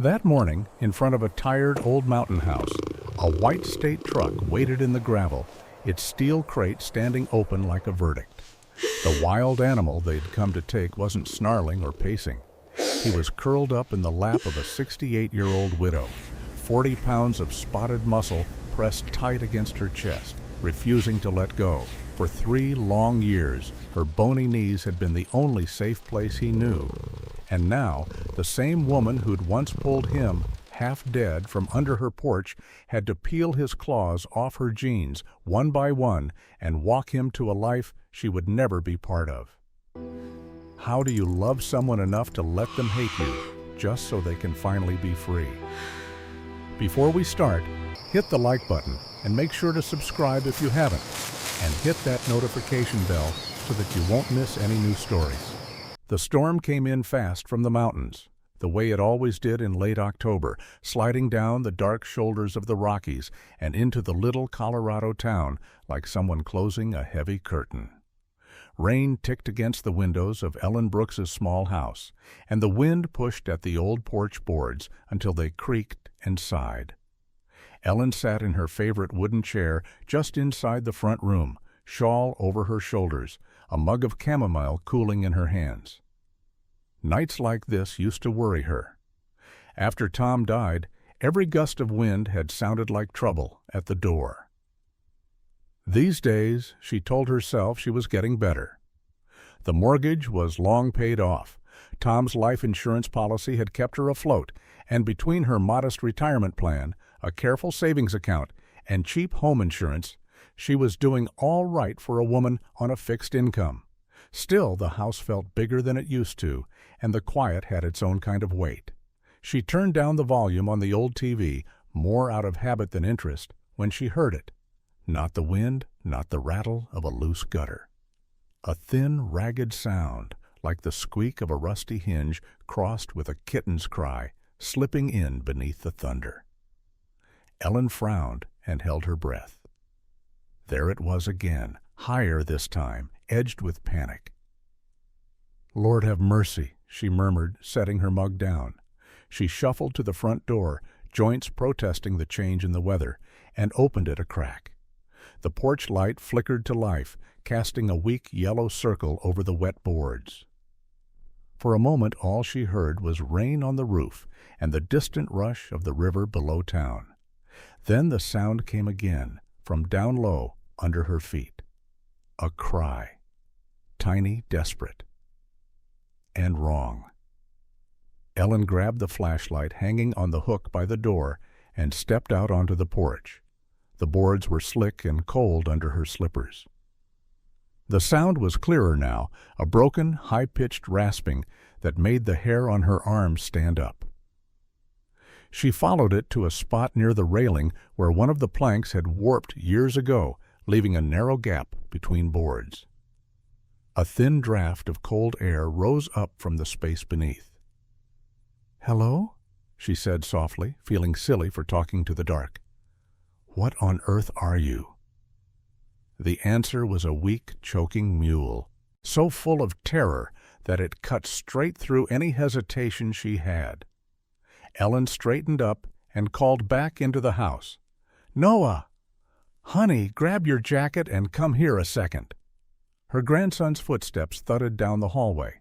That morning, in front of a tired old mountain house, a white state truck waited in the gravel, its steel crate standing open like a verdict. The wild animal they'd come to take wasn't snarling or pacing. He was curled up in the lap of a 68-year-old widow, 40 pounds of spotted muscle pressed tight against her chest, refusing to let go. For 3 long years, her bony knees had been the only safe place he knew. And now, the same woman who'd once pulled him, half dead, from under her porch had to peel his claws off her jeans, one by one, and walk him to a life she would never be part of. How do you love someone enough to let them hate you, just so they can finally be free? Before we start, hit the like button and make sure to subscribe if you haven't, and hit that notification bell so that you won't miss any new stories. The storm came in fast from the mountains, the way it always did in late October, sliding down the dark shoulders of the Rockies and into the little Colorado town like someone closing a heavy curtain. Rain ticked against the windows of Ellen Brooks's small house, and the wind pushed at the old porch boards until they creaked and sighed. Ellen sat in her favorite wooden chair just inside the front room, shawl over her shoulders, a mug of chamomile cooling in her hands. Nights like this used to worry her. After Tom died, every gust of wind had sounded like trouble at the door. These days, she told herself she was getting better. The mortgage was long paid off. Tom's life insurance policy had kept her afloat, and between her modest retirement plan, a careful savings account, and cheap home insurance, she was doing all right for a woman on a fixed income. Still, the house felt bigger than it used to, and the quiet had its own kind of weight. She turned down the volume on the old TV, more out of habit than interest, when she heard it. Not the wind, not the rattle of a loose gutter. A thin, ragged sound, like the squeak of a rusty hinge crossed with a kitten's cry, slipping in beneath the thunder. Ellen frowned and held her breath. There it was again, higher this time, edged with panic. "Lord have mercy," she murmured, setting her mug down. She shuffled to the front door, joints protesting the change in the weather, and opened it a crack. The porch light flickered to life, casting a weak yellow circle over the wet boards. For a moment all she heard was rain on the roof and the distant rush of the river below town. Then the sound came again, from down low, under her feet. A cry. Tiny, desperate. And wrong. Ellen grabbed the flashlight hanging on the hook by the door and stepped out onto the porch. The boards were slick and cold under her slippers. The sound was clearer now, a broken, high-pitched rasping that made the hair on her arms stand up. She followed it to a spot near the railing where one of the planks had warped years ago, leaving a narrow gap between boards. A thin draft of cold air rose up from the space beneath. "Hello?" she said softly, feeling silly for talking to the dark. "What on earth are you?" The answer was a weak, choking mewl, so full of terror that it cut straight through any hesitation she had. Ellen straightened up and called back into the house. "Noah! Honey, grab your jacket and come here a second." Her grandson's footsteps thudded down the hallway.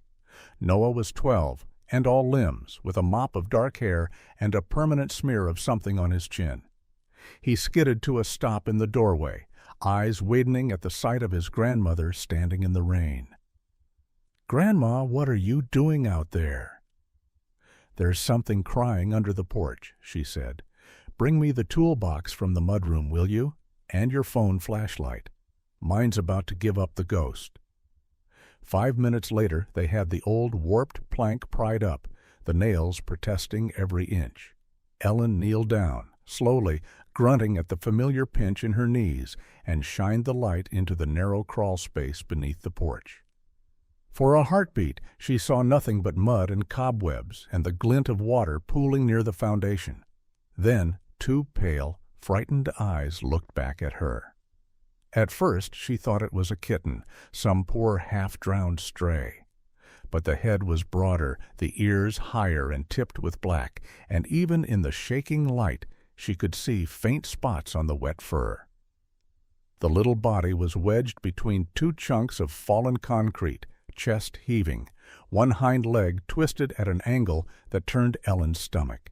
Noah was 12 and all limbs, with a mop of dark hair and a permanent smear of something on his chin. He skidded to a stop in the doorway, eyes widening at the sight of his grandmother standing in the rain. "Grandma, what are you doing out there?" "There's something crying under the porch," she said. "Bring me the toolbox from the mudroom, will you? And your phone flashlight. Mine's about to give up the ghost." 5 minutes later, they had the old warped plank pried up, the nails protesting every inch. Ellen kneeled down, slowly, grunting at the familiar pinch in her knees, and shined the light into the narrow crawl space beneath the porch. For a heartbeat, she saw nothing but mud and cobwebs and the glint of water pooling near the foundation. Then, 2 pale, frightened eyes looked back at her. At first, she thought it was a kitten, some poor half-drowned stray. but the head was broader, the ears higher and tipped with black, and even in the shaking light she could see faint spots on the wet fur. The little body was wedged between two chunks of fallen concrete, chest heaving, one hind leg twisted at an angle that turned Ellen's stomach.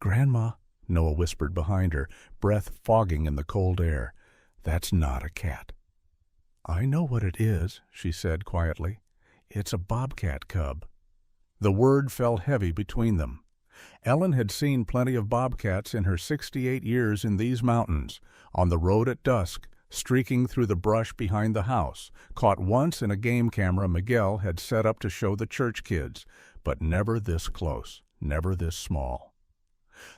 "Grandma," Noah whispered behind her, breath fogging in the cold air, "that's not a cat." "I know what it is," she said quietly. "It's a bobcat cub." The word fell heavy between them. Ellen had seen plenty of bobcats in her 68 years in these mountains, on the road at dusk, streaking through the brush behind the house, caught once in a game camera Miguel had set up to show the church kids, but never this close, never this small.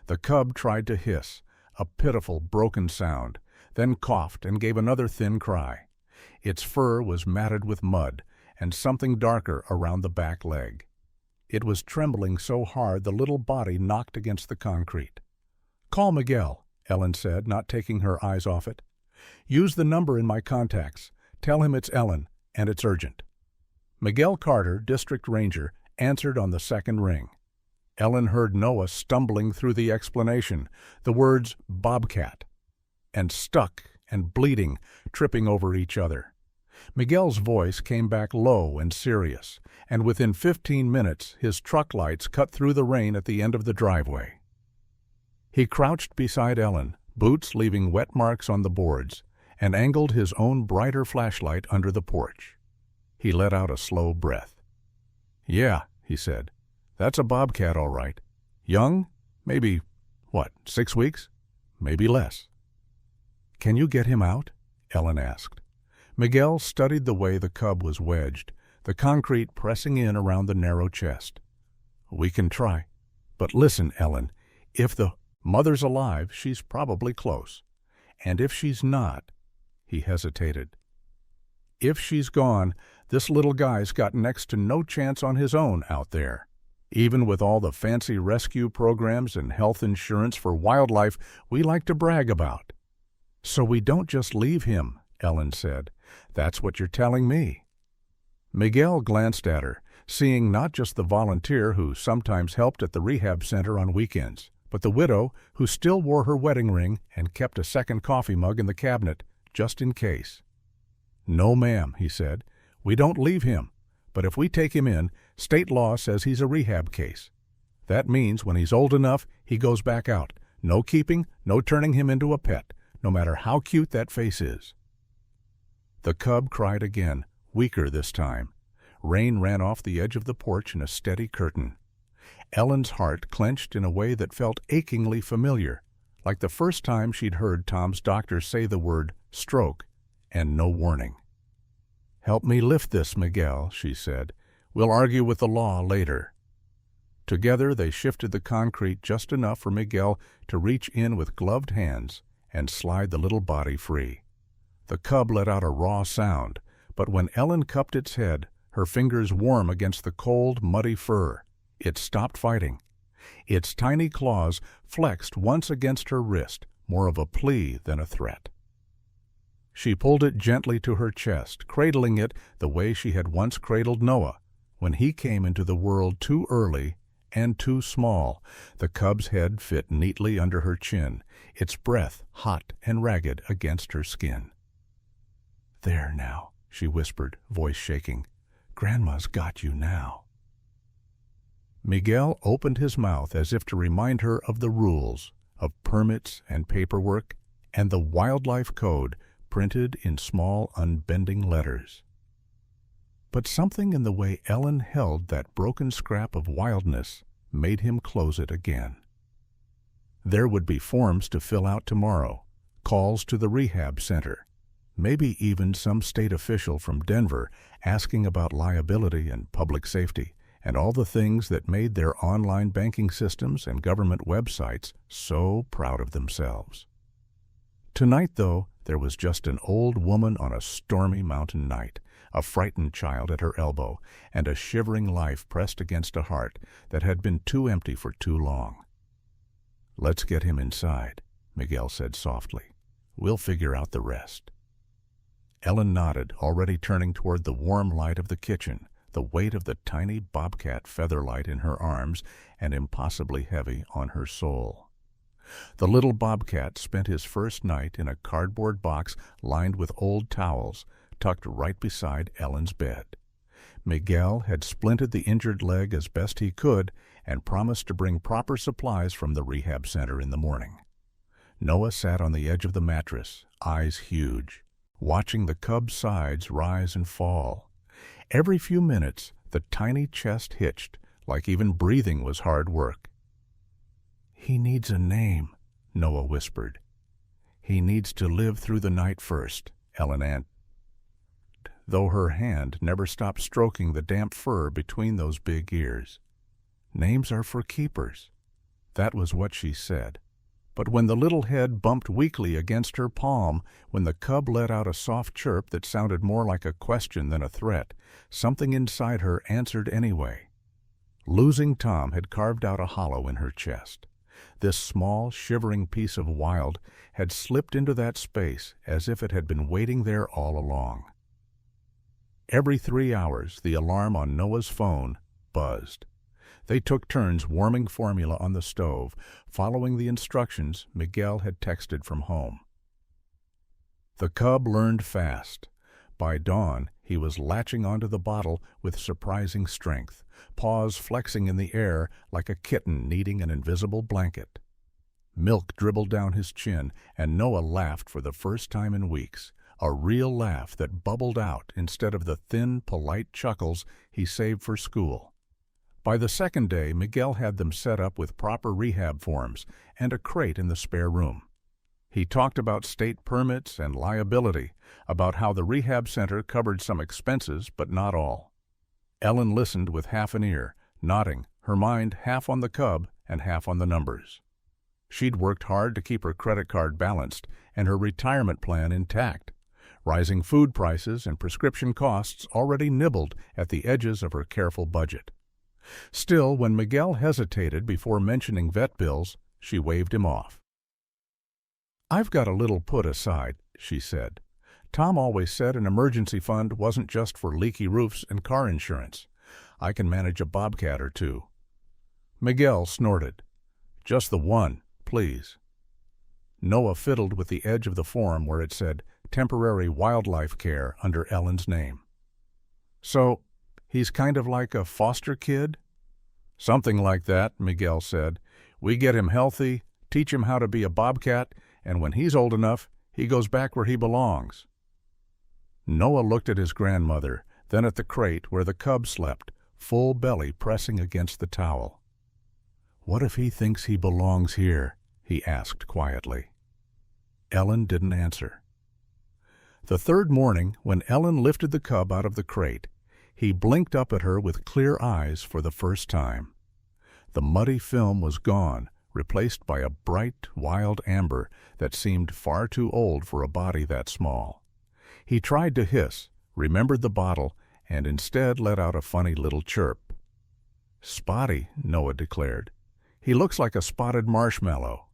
The cub tried to hiss, a pitiful, broken sound, then coughed and gave another thin cry. Its fur was matted with mud, and something darker around the back leg. It was trembling so hard the little body knocked against the concrete. "Call Miguel," Ellen said, not taking her eyes off it. "Use the number in my contacts. Tell him it's Ellen, and it's urgent." Miguel Carter, district ranger, answered on the second ring. Ellen heard Noah stumbling through the explanation, the words "bobcat," and stuck and bleeding, tripping over each other. Miguel's voice came back low and serious, and within 15 minutes his truck lights cut through the rain at the end of the driveway. He crouched beside Ellen, boots leaving wet marks on the boards, and angled his own brighter flashlight under the porch. He let out a slow breath. "Yeah," he said, "that's a bobcat all right. Young? Maybe, 6 weeks? Maybe less." "Can you get him out?" Ellen asked. Miguel studied the way the cub was wedged, the concrete pressing in around the narrow chest. "We can try. But listen, Ellen, if the mother's alive, she's probably close. And if she's not—" he hesitated. "If she's gone, this little guy's got next to no chance on his own out there. Even with all the fancy rescue programs and health insurance for wildlife we like to brag about." "So we don't just leave him," Ellen said. "That's what you're telling me." Miguel glanced at her, seeing not just the volunteer who sometimes helped at the rehab center on weekends, but the widow who still wore her wedding ring and kept a second coffee mug in the cabinet, just in case. "No, ma'am," he said. "We don't leave him, but if we take him in, state law says he's a rehab case. That means when he's old enough, he goes back out. No keeping, no turning him into a pet, no matter how cute that face is." The cub cried again, weaker this time. Rain ran off the edge of the porch in a steady curtain. Ellen's heart clenched in a way that felt achingly familiar, like the first time she'd heard Tom's doctor say the word stroke, and no warning. "Help me lift this, Miguel," she said. "We'll argue with the law later." Together they shifted the concrete just enough for Miguel to reach in with gloved hands and slide the little body free. The cub let out a raw sound, but when Ellen cupped its head, her fingers warm against the cold, muddy fur, it stopped fighting. Its tiny claws flexed once against her wrist, more of a plea than a threat. She pulled it gently to her chest, cradling it the way she had once cradled Noah, when he came into the world too early and too small. The cub's head fit neatly under her chin, its breath hot and ragged against her skin. "There now," she whispered, voice shaking. "Grandma's got you now." Miguel opened his mouth as if to remind her of the rules, of permits and paperwork, and the wildlife code printed in small, unbending letters. But something in the way Ellen held that broken scrap of wildness made him close it again. There would be forms to fill out tomorrow, calls to the rehab center, maybe even some state official from Denver asking about liability and public safety and all the things that made their online banking systems and government websites so proud of themselves. Tonight, though, there was just an old woman on a stormy mountain night, a frightened child at her elbow, and a shivering life pressed against a heart that had been too empty for too long. "Let's get him inside," Miguel said softly. "We'll figure out the rest." Ellen nodded, already turning toward the warm light of the kitchen, the weight of the tiny bobcat featherlight in her arms and impossibly heavy on her soul. The little bobcat spent his first night in a cardboard box lined with old towels, tucked right beside Ellen's bed. Miguel had splinted the injured leg as best he could and promised to bring proper supplies from the rehab center in the morning. Noah sat on the edge of the mattress, eyes huge, watching the cub's sides rise and fall. Every few minutes, the tiny chest hitched, like even breathing was hard work. "He needs a name," Noah whispered. "He needs to live through the night first," Ellen answered, though her hand never stopped stroking the damp fur between those big ears. "Names are for keepers." That was what she said. But when the little head bumped weakly against her palm, when the cub let out a soft chirp that sounded more like a question than a threat, something inside her answered anyway. Losing Tom had carved out a hollow in her chest. This small, shivering piece of wild had slipped into that space as if it had been waiting there all along. Every 3 hours, the alarm on Noah's phone buzzed. They took turns warming formula on the stove, following the instructions Miguel had texted from home. The cub learned fast. By dawn, he was latching onto the bottle with surprising strength, paws flexing in the air like a kitten needing an invisible blanket. Milk dribbled down his chin, and Noah laughed for the first time in weeks, a real laugh that bubbled out instead of the thin, polite chuckles he saved for school. By the second day, Miguel had them set up with proper rehab forms and a crate in the spare room. He talked about state permits and liability, about how the rehab center covered some expenses but not all. Ellen listened with half an ear, nodding, her mind half on the cub and half on the numbers. She'd worked hard to keep her credit card balanced and her retirement plan intact. Rising food prices and prescription costs already nibbled at the edges of her careful budget. Still, when Miguel hesitated before mentioning vet bills, she waved him off. "I've got a little put aside," she said. "Tom always said an emergency fund wasn't just for leaky roofs and car insurance. I can manage a bobcat or two." Miguel snorted. "Just the one, please." Noah fiddled with the edge of the form where it said Temporary Wildlife Care under Ellen's name. "So, he's kind of like a foster kid?" "Something like that," Miguel said. "We get him healthy, teach him how to be a bobcat, and when he's old enough, he goes back where he belongs." Noah looked at his grandmother, then at the crate where the cub slept, full belly pressing against the towel. "What if he thinks he belongs here?" he asked quietly. Ellen didn't answer. The third morning, when Ellen lifted the cub out of the crate, he blinked up at her with clear eyes for the first time. The muddy film was gone, replaced by a bright, wild amber that seemed far too old for a body that small. He tried to hiss, remembered the bottle, and instead let out a funny little chirp. "Spotty," Noah declared. "He looks like a spotted marshmallow."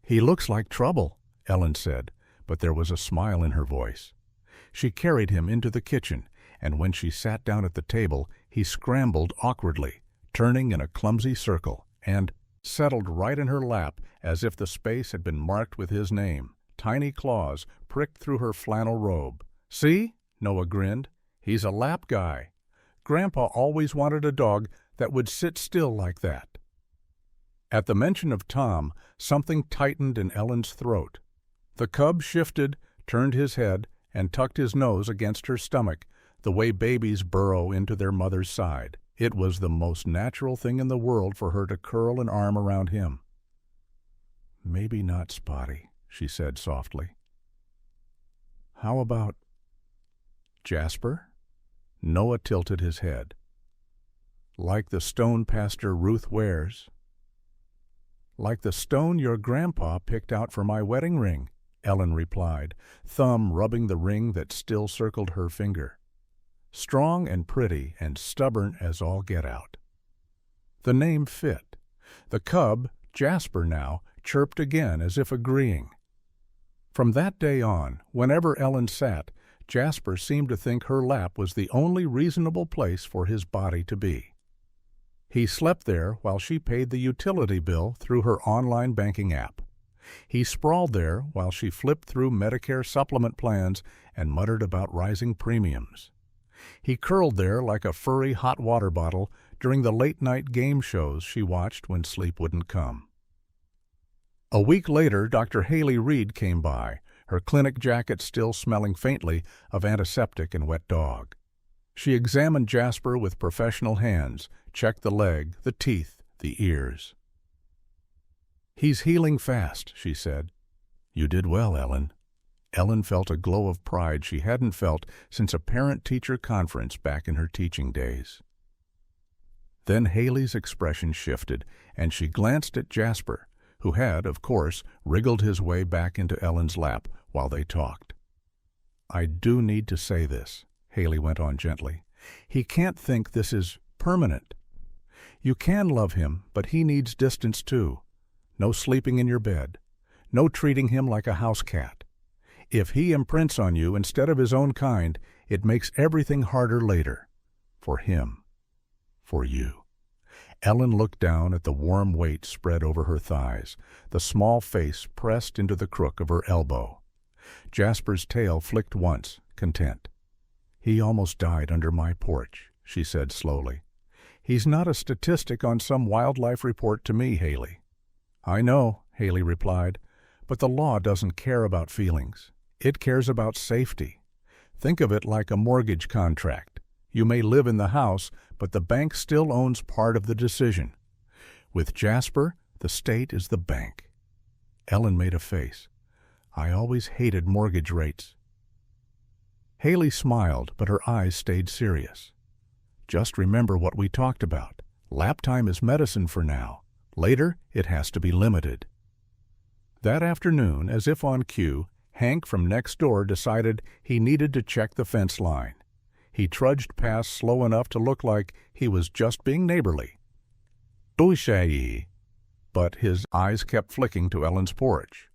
"He looks like trouble," Ellen said, but there was a smile in her voice. She carried him into the kitchen, and when she sat down at the table, he scrambled awkwardly, turning in a clumsy circle, and settled right in her lap as if the space had been marked with his name. Tiny claws pricked through her flannel robe. "See?" Noah grinned. "He's a lap guy. Grandpa always wanted a dog that would sit still like that." At the mention of Tom, something tightened in Ellen's throat. The cub shifted, turned his head, and tucked his nose against her stomach, the way babies burrow into their mother's side. It was the most natural thing in the world for her to curl an arm around him. "Maybe not Spotty," she said softly. "How about Jasper?" Noah tilted his head. "Like the stone Pastor Ruth wears." "Like the stone your grandpa picked out for my wedding ring," Ellen replied, thumb rubbing the ring that still circled her finger. "Strong and pretty and stubborn as all get out." The name fit. The cub, Jasper now, chirped again as if agreeing. From that day on, whenever Ellen sat, Jasper seemed to think her lap was the only reasonable place for his body to be. He slept there while she paid the utility bill through her online banking app. He sprawled there while she flipped through Medicare supplement plans and muttered about rising premiums. He curled there like a furry hot water bottle during the late-night game shows she watched when sleep wouldn't come. A week later, Dr. Haley Reed came by, her clinic jacket still smelling faintly of antiseptic and wet dog. She examined Jasper with professional hands, checked the leg, the teeth, the ears. "He's healing fast," she said. "You did well, Ellen." Ellen felt a glow of pride she hadn't felt since a parent-teacher conference back in her teaching days. Then Haley's expression shifted, and she glanced at Jasper, who had, of course, wriggled his way back into Ellen's lap while they talked. "I do need to say this," Haley went on gently. "He can't think this is permanent. You can love him, but he needs distance too. No sleeping in your bed. No treating him like a house cat. If he imprints on you instead of his own kind, it makes everything harder later. For him. For you." Ellen looked down at the warm weight spread over her thighs, the small face pressed into the crook of her elbow. Jasper's tail flicked once, content. "He almost died under my porch," she said slowly. "He's not a statistic on some wildlife report to me, Haley." "I know," Haley replied, "but the law doesn't care about feelings. It cares about safety. Think of it like a mortgage contract. You may live in the house, but the bank still owns part of the decision. With Jasper, the state is the bank." Ellen made a face. "I always hated mortgage rates." Haley smiled, but her eyes stayed serious. "Just remember what we talked about. Lap time is medicine for now. Later, it has to be limited." That afternoon, as if on cue, Hank from next door decided he needed to check the fence line. He trudged past slow enough to look like he was just being neighborly. "Touché," but his eyes kept flicking to Ellen's porch.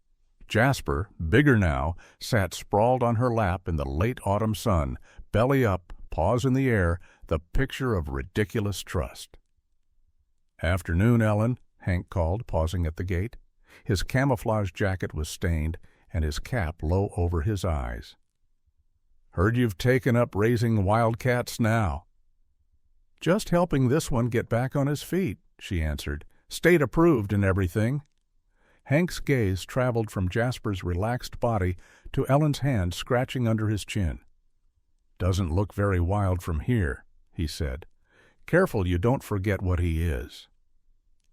Jasper, bigger now, sat sprawled on her lap in the late autumn sun, belly up, paws in the air, the picture of ridiculous trust. "Afternoon, Ellen," Hank called, pausing at the gate. His camouflage jacket was stained, and his cap low over his eyes. "Heard you've taken up raising wildcats now." "Just helping this one get back on his feet," she answered. "State approved and everything." Hank's gaze traveled from Jasper's relaxed body to Ellen's hand scratching under his chin. "Doesn't look very wild from here," he said. "Careful you don't forget what he is."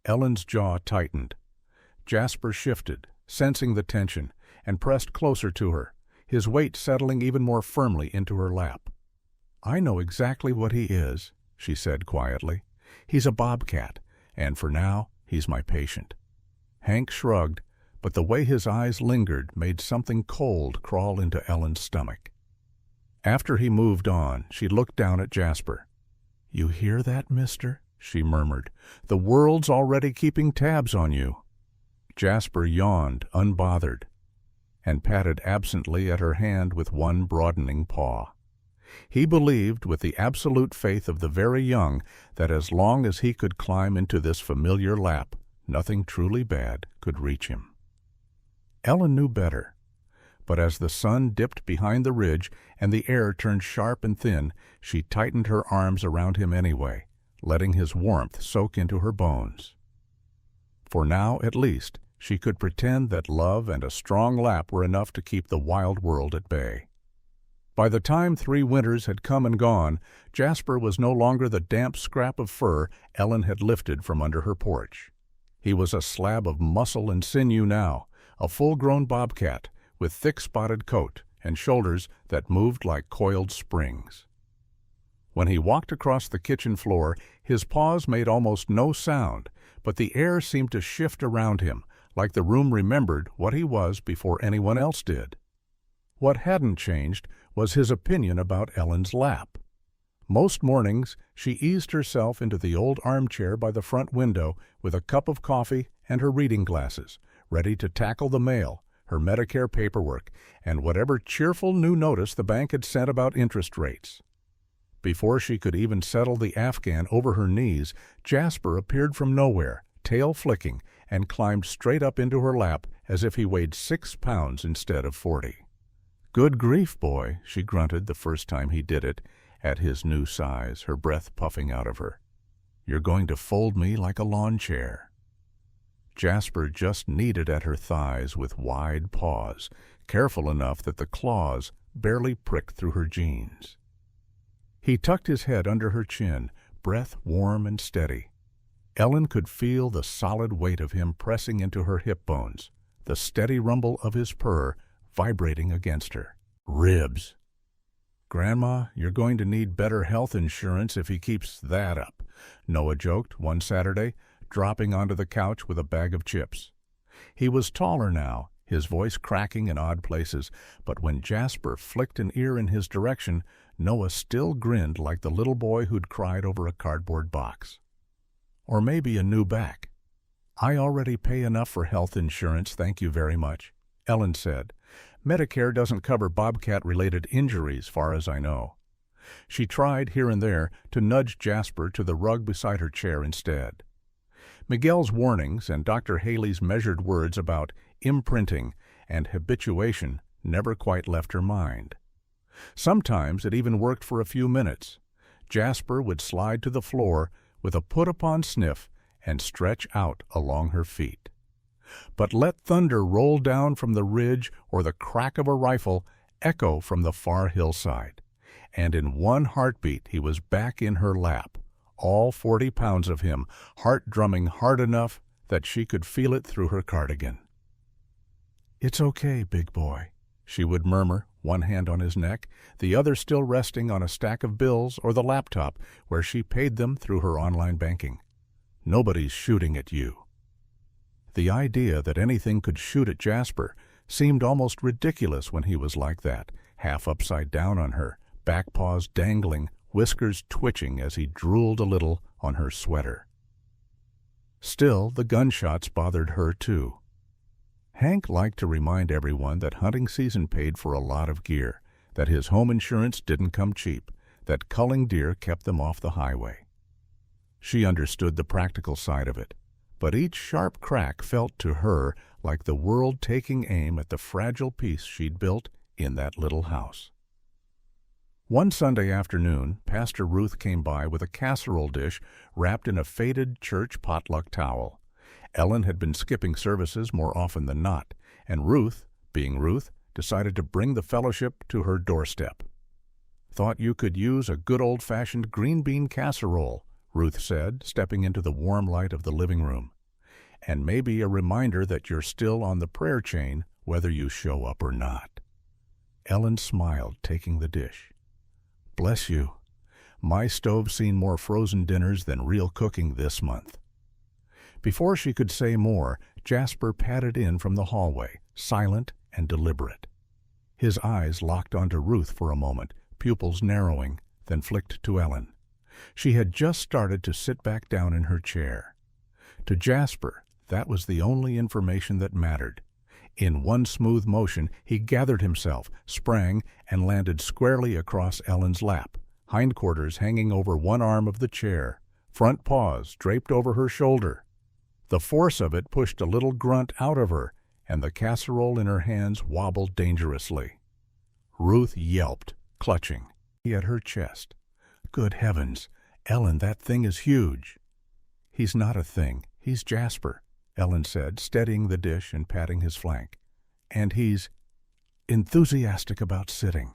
Ellen's jaw tightened. Jasper shifted, sensing the tension, and pressed closer to her, his weight settling even more firmly into her lap. "I know exactly what he is," she said quietly. "He's a bobcat, and for now, he's my patient." Hank shrugged, but the way his eyes lingered made something cold crawl into Ellen's stomach. After he moved on, she looked down at Jasper. "You hear that, mister?" she murmured. "The world's already keeping tabs on you." Jasper yawned, unbothered, and patted absently at her hand with one broadening paw. He believed, with the absolute faith of the very young, that as long as he could climb into this familiar lap, nothing truly bad could reach him. Ellen knew better, but as the sun dipped behind the ridge and the air turned sharp and thin, she tightened her arms around him anyway, letting his warmth soak into her bones. For now, at least, she could pretend that love and a strong lap were enough to keep the wild world at bay. By the time 3 winters had come and gone, Jasper was no longer the damp scrap of fur Ellen had lifted from under her porch. He was a slab of muscle and sinew now, a full-grown bobcat with thick spotted coat and shoulders that moved like coiled springs. When he walked across the kitchen floor, his paws made almost no sound, but the air seemed to shift around him, like the room remembered what he was before anyone else did. What hadn't changed was his opinion about Ellen's lap. Most mornings, she eased herself into the old armchair by the front window with a cup of coffee and her reading glasses, ready to tackle the mail, her Medicare paperwork, and whatever cheerful new notice the bank had sent about interest rates. Before she could even settle the Afghan over her knees, Jasper appeared from nowhere, tail flicking, and climbed straight up into her lap as if he weighed 6 pounds instead of 40. "Good grief, boy," she grunted the first time he did it, at his new size, her breath puffing out of her. "You're going to fold me like a lawn chair." Jasper just kneaded at her thighs with wide paws, careful enough that the claws barely pricked through her jeans. He tucked his head under her chin, breath warm and steady. Ellen could feel the solid weight of him pressing into her hip bones, the steady rumble of his purr vibrating against her ribs. "Grandma, you're going to need better health insurance if he keeps that up," Noah joked one Saturday, dropping onto the couch with a bag of chips. He was taller now, his voice cracking in odd places, but when Jasper flicked an ear in his direction, Noah still grinned like the little boy who'd cried over a cardboard box. "Or maybe a new back." "I already pay enough for health insurance, thank you very much," Ellen said. "Medicare doesn't cover Bobcat-related injuries, far as I know." She tried, here and there, to nudge Jasper to the rug beside her chair instead. Miguel's warnings and Dr. Haley's measured words about imprinting and habituation never quite left her mind. Sometimes it even worked for a few minutes. Jasper would slide to the floor with a put-upon sniff and stretch out along her feet. But let thunder roll down from the ridge or the crack of a rifle echo from the far hillside, and in one heartbeat he was back in her lap, all 40 pounds of him, heart drumming hard enough that she could feel it through her cardigan. "It's okay, big boy," she would murmur, one hand on his neck, the other still resting on a stack of bills or the laptop where she paid them through her online banking. "Nobody's shooting at you." The idea that anything could shoot at Jasper seemed almost ridiculous when he was like that, half upside down on her, back paws dangling, whiskers twitching as he drooled a little on her sweater. Still, the gunshots bothered her too. Hank liked to remind everyone that hunting season paid for a lot of gear, that his home insurance didn't come cheap, that culling deer kept them off the highway. She understood the practical side of it, but each sharp crack felt to her like the world taking aim at the fragile piece she'd built in that little house. One Sunday afternoon, Pastor Ruth came by with a casserole dish wrapped in a faded church potluck towel. Ellen had been skipping services more often than not, and Ruth, being Ruth, decided to bring the fellowship to her doorstep. "Thought you could use a good old-fashioned green bean casserole," Ruth said, stepping into the warm light of the living room. "And maybe a reminder that you're still on the prayer chain, whether you show up or not." Ellen smiled, taking the dish. "Bless you. My stove's seen more frozen dinners than real cooking this month." Before she could say more, Jasper padded in from the hallway, silent and deliberate. His eyes locked onto Ruth for a moment, pupils narrowing, then flicked to Ellen. She had just started to sit back down in her chair. To Jasper, that was the only information that mattered. In one smooth motion, he gathered himself, sprang, and landed squarely across Ellen's lap, hindquarters hanging over one arm of the chair, front paws draped over her shoulder. The force of it pushed a little grunt out of her, and the casserole in her hands wobbled dangerously. Ruth yelped, clutching at her chest. "Good heavens, Ellen, that thing is huge." "He's not a thing. He's Jasper," Ellen said, steadying the dish and patting his flank. "And he's enthusiastic about sitting."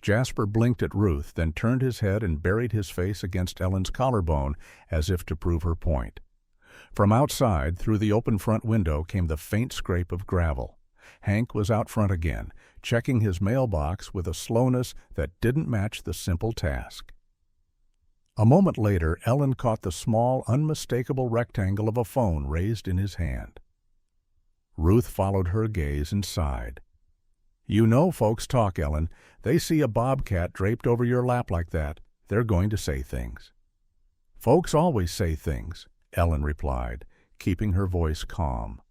Jasper blinked at Ruth, then turned his head and buried his face against Ellen's collarbone as if to prove her point. From outside, through the open front window, came the faint scrape of gravel. Hank was out front again, checking his mailbox with a slowness that didn't match the simple task. A moment later, Ellen caught the small, unmistakable rectangle of a phone raised in his hand. Ruth followed her gaze and sighed. "You know folks talk, Ellen. They see a bobcat draped over your lap like that, they're going to say things." "Folks always say things," Ellen replied, keeping her voice calm.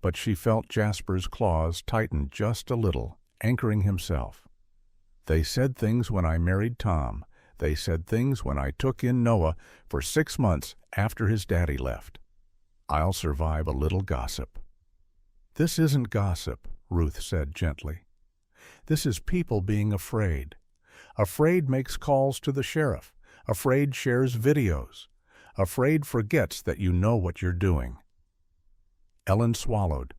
but she felt Jasper's claws tighten just a little, anchoring himself. They said things when I married Tom. They said things when I took in Noah for 6 months after his daddy left. I'll survive a little gossip. This isn't gossip, Ruth said gently. This is people being afraid. Afraid makes calls to the sheriff. Afraid shares videos. Afraid forgets that you know what you're doing. Ellen swallowed.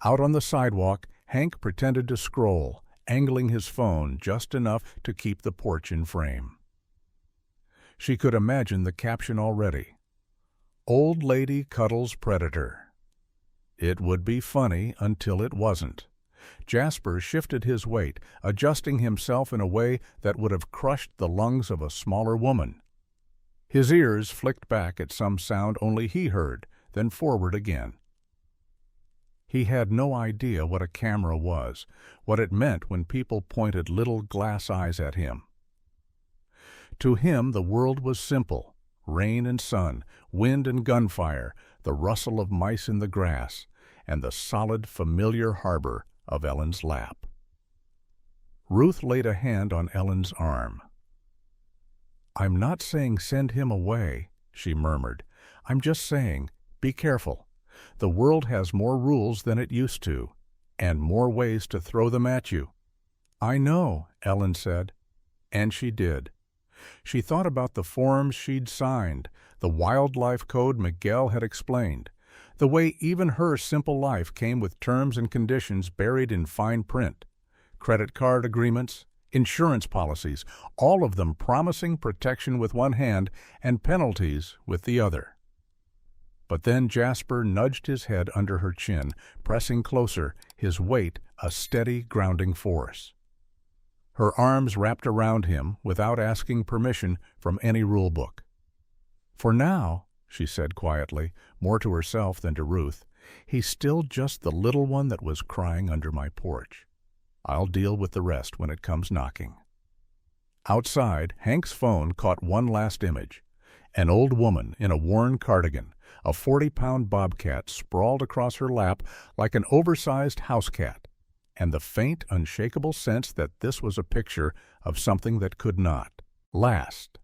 Out on the sidewalk, Hank pretended to scroll, angling his phone just enough to keep the porch in frame. She could imagine the caption already. Old Lady Cuddles Predator. It would be funny until it wasn't. Jasper shifted his weight, adjusting himself in a way that would have crushed the lungs of a smaller woman. His ears flicked back at some sound only he heard, then forward again. He had no idea what a camera was, what it meant when people pointed little glass eyes at him. To him the world was simple: rain and sun, wind and gunfire, the rustle of mice in the grass, and the solid, familiar harbor of Ellen's lap. Ruth laid a hand on Ellen's arm. "I'm not saying send him away," she murmured. "I'm just saying, be careful. The world has more rules than it used to, and more ways to throw them at you." "I know," Ellen said. And she did. She thought about the forms she'd signed, the wildlife code Miguel had explained, the way even her simple life came with terms and conditions buried in fine print, credit card agreements, insurance policies, all of them promising protection with one hand and penalties with the other. But then Jasper nudged his head under her chin, pressing closer, his weight a steady grounding force. Her arms wrapped around him without asking permission from any rule book. "For now," she said quietly, more to herself than to Ruth, "he's still just the little one that was crying under my porch. I'll deal with the rest when it comes knocking." Outside, Hank's phone caught one last image. An old woman in a worn cardigan, a 40-pound bobcat sprawled across her lap like an oversized house cat, and the faint, unshakable sense that this was a picture of something that could not last.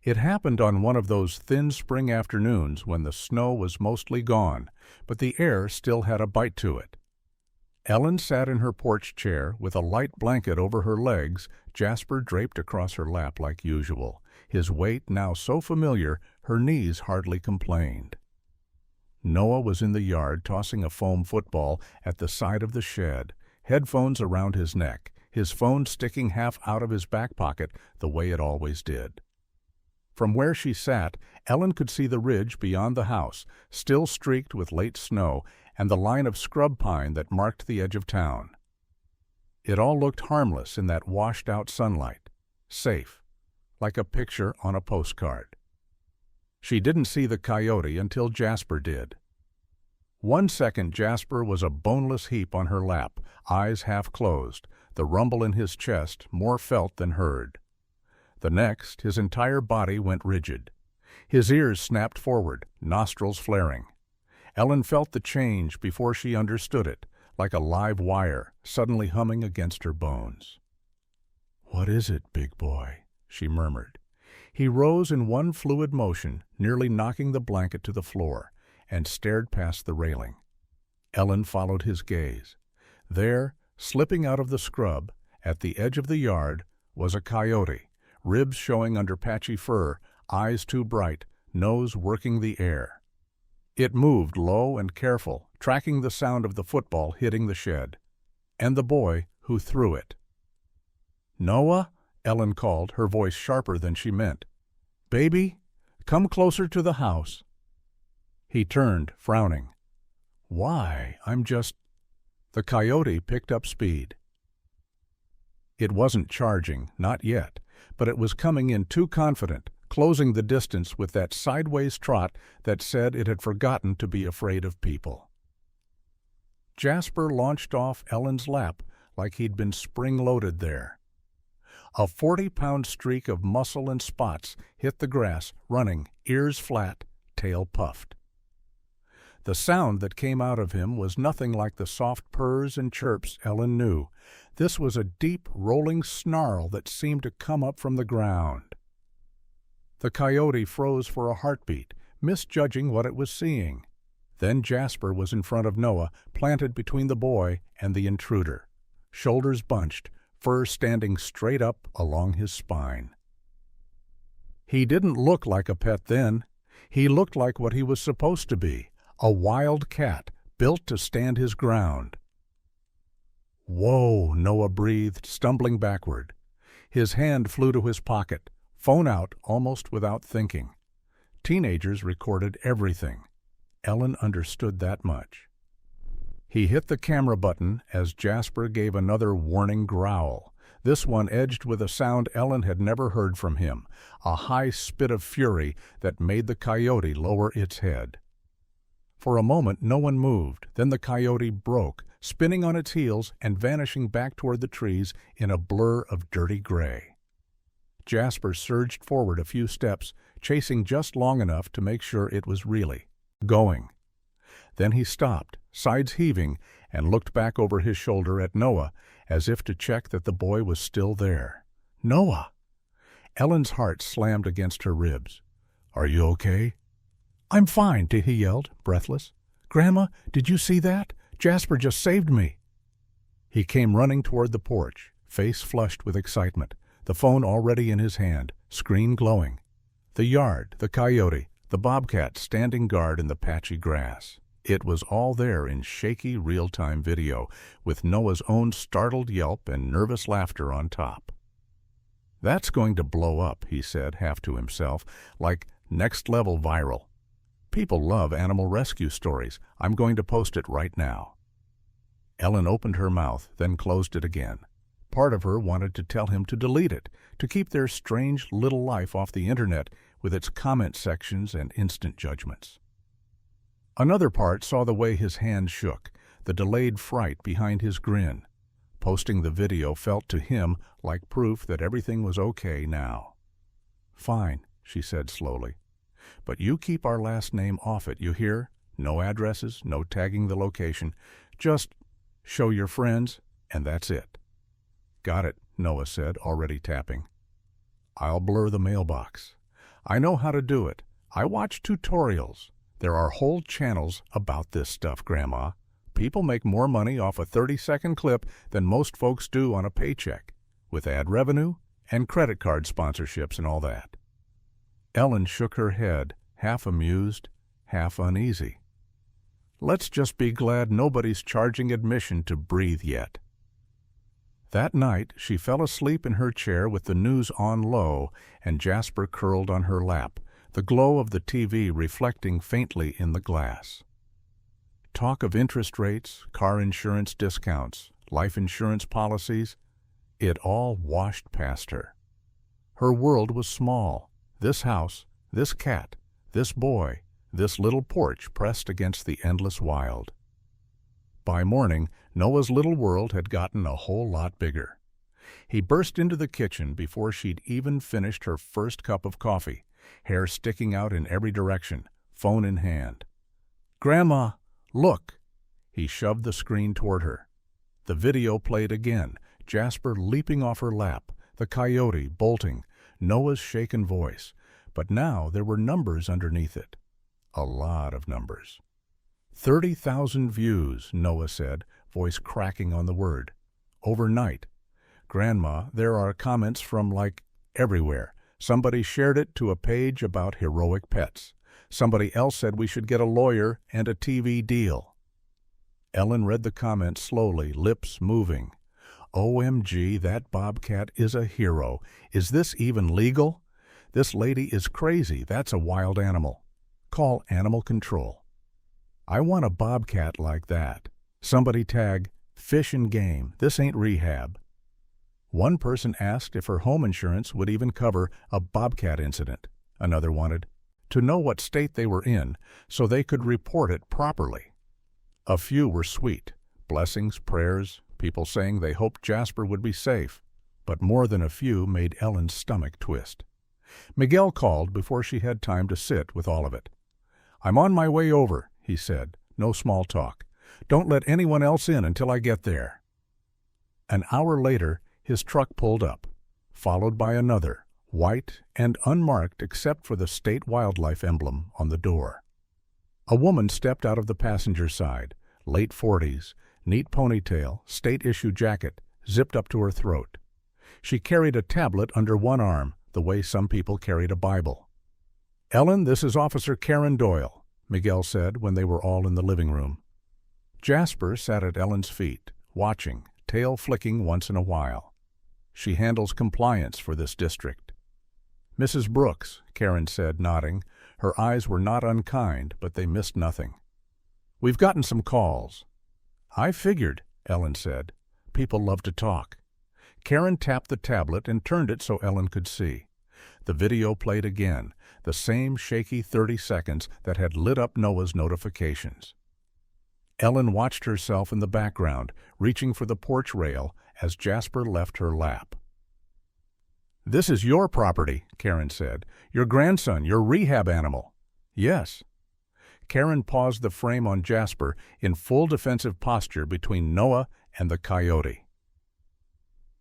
It happened on one of those thin spring afternoons when the snow was mostly gone, but the air still had a bite to it. Ellen sat in her porch chair with a light blanket over her legs, Jasper draped across her lap like usual, his weight now so familiar her knees hardly complained. Noah was in the yard tossing a foam football at the side of the shed, headphones around his neck, his phone sticking half out of his back pocket the way it always did. From where she sat, Ellen could see the ridge beyond the house, still streaked with late snow, and the line of scrub pine that marked the edge of town. It all looked harmless in that washed-out sunlight, safe, like a picture on a postcard. She didn't see the coyote until Jasper did. 1 second Jasper was a boneless heap on her lap, eyes half closed, the rumble in his chest more felt than heard. The next, his entire body went rigid. His ears snapped forward, nostrils flaring. Ellen felt the change before she understood it, like a live wire suddenly humming against her bones. "What is it, big boy?" she murmured. He rose in one fluid motion, nearly knocking the blanket to the floor, and stared past the railing. Ellen followed his gaze. There, slipping out of the scrub, at the edge of the yard, was a coyote, ribs showing under patchy fur, eyes too bright, nose working the air. It moved low and careful, tracking the sound of the football hitting the shed, and the boy who threw it. "Noah," Ellen called, her voice sharper than she meant. "Baby, come closer to the house." He turned, frowning. "Why, I'm just—" The coyote picked up speed. It wasn't charging, not yet, but it was coming in too confident, closing the distance with that sideways trot that said it had forgotten to be afraid of people. Jasper launched off Ellen's lap like he'd been spring-loaded there. A 40-pound streak of muscle and spots hit the grass, running, ears flat, tail puffed. The sound that came out of him was nothing like the soft purrs and chirps Ellen knew. This was a deep, rolling snarl that seemed to come up from the ground. The coyote froze for a heartbeat, misjudging what it was seeing. Then Jasper was in front of Noah, planted between the boy and the intruder, shoulders bunched, fur standing straight up along his spine. He didn't look like a pet then. He looked like what he was supposed to be, a wild cat built to stand his ground. "Whoa," Noah breathed, stumbling backward. His hand flew to his pocket, phone out almost without thinking. Teenagers recorded everything. Ellen understood that much. He hit the camera button as Jasper gave another warning growl, this one edged with a sound Ellen had never heard from him, a high spit of fury that made the coyote lower its head. For a moment no one moved, then the coyote broke, spinning on its heels and vanishing back toward the trees in a blur of dirty gray. Jasper surged forward a few steps, chasing just long enough to make sure it was really going. Then he stopped, sides heaving, and looked back over his shoulder at Noah, as if to check that the boy was still there. "Noah!" Ellen's heart slammed against her ribs. "Are you okay?" "I'm fine," he yelled, breathless. "Grandma, did you see that? Jasper just saved me." He came running toward the porch, face flushed with excitement, the phone already in his hand, screen glowing. The yard, the coyote, the bobcat standing guard in the patchy grass. It was all there in shaky, real-time video, with Noah's own startled yelp and nervous laughter on top. "That's going to blow up," he said, half to himself, like next-level viral. "People love animal rescue stories. I'm going to post it right now." Ellen opened her mouth, then closed it again. Part of her wanted to tell him to delete it, to keep their strange little life off the internet with its comment sections and instant judgments. Another part saw the way his hand shook, the delayed fright behind his grin. Posting the video felt to him like proof that everything was okay now. "Fine," she said slowly. "But you keep our last name off it, you hear? No addresses, no tagging the location. Just show your friends, and that's it." "Got it," Noah said, already tapping. "I'll blur the mailbox. I know how to do it. I watch tutorials. There are whole channels about this stuff, Grandma. People make more money off a 30-second clip than most folks do on a paycheck, with ad revenue and credit card sponsorships and all that." Ellen shook her head, half amused, half uneasy. "Let's just be glad nobody's charging admission to breathe yet." That night she fell asleep in her chair with the news on low and Jasper curled on her lap, the glow of the TV reflecting faintly in the glass. Talk of interest rates, car insurance discounts, life insurance policies, it all washed past her. Her world was small. This house, this cat, this boy, this little porch pressed against the endless wild. By morning, Noah's little world had gotten a whole lot bigger. He burst into the kitchen before she'd even finished her first cup of coffee, hair sticking out in every direction, phone in hand. "Grandma, look!" He shoved the screen toward her. The video played again, Jasper leaping off her lap, the coyote bolting, Noah's shaken voice. But now there were numbers underneath it. A lot of numbers. 30,000 views, Noah said, voice cracking on the word. Overnight. "Grandma, there are comments from, like, everywhere. Somebody shared it to a page about heroic pets. Somebody else said we should get a lawyer and a TV deal." Ellen read the comments slowly, lips moving. "OMG, that bobcat is a hero. Is this even legal? This lady is crazy. That's a wild animal. Call animal control. I want a bobcat like that. Somebody tag, Fish and Game. This ain't rehab." One person asked if her home insurance would even cover a bobcat incident. Another wanted to know what state they were in so they could report it properly. A few were sweet, blessings, prayers, people saying they hoped Jasper would be safe, but more than a few made Ellen's stomach twist. Miguel called before she had time to sit with all of it. "I'm on my way over," he said. "No small talk. Don't let anyone else in until I get there." An hour later, his truck pulled up, followed by another, white and unmarked except for the state wildlife emblem on the door. A woman stepped out of the passenger side, late 40s, neat ponytail, state-issue jacket, zipped up to her throat. She carried a tablet under one arm, the way some people carried a Bible. "Ellen, this is Officer Karen Doyle," Miguel said when they were all in the living room. Jasper sat at Ellen's feet, watching, tail flicking once in a while. "She handles compliance for this district." "Mrs. Brooks," Karen said, nodding. Her eyes were not unkind, but they missed nothing. "We've gotten some calls." "I figured," Ellen said. "People love to talk." Karen tapped the tablet and turned it so Ellen could see. The video played again, the same shaky 30 seconds that had lit up Noah's notifications. Ellen watched herself in the background, reaching for the porch rail as Jasper left her lap. "This is your property," Karen said. "Your grandson, your rehab animal." "Yes." Karen paused the frame on Jasper in full defensive posture between Noah and the coyote.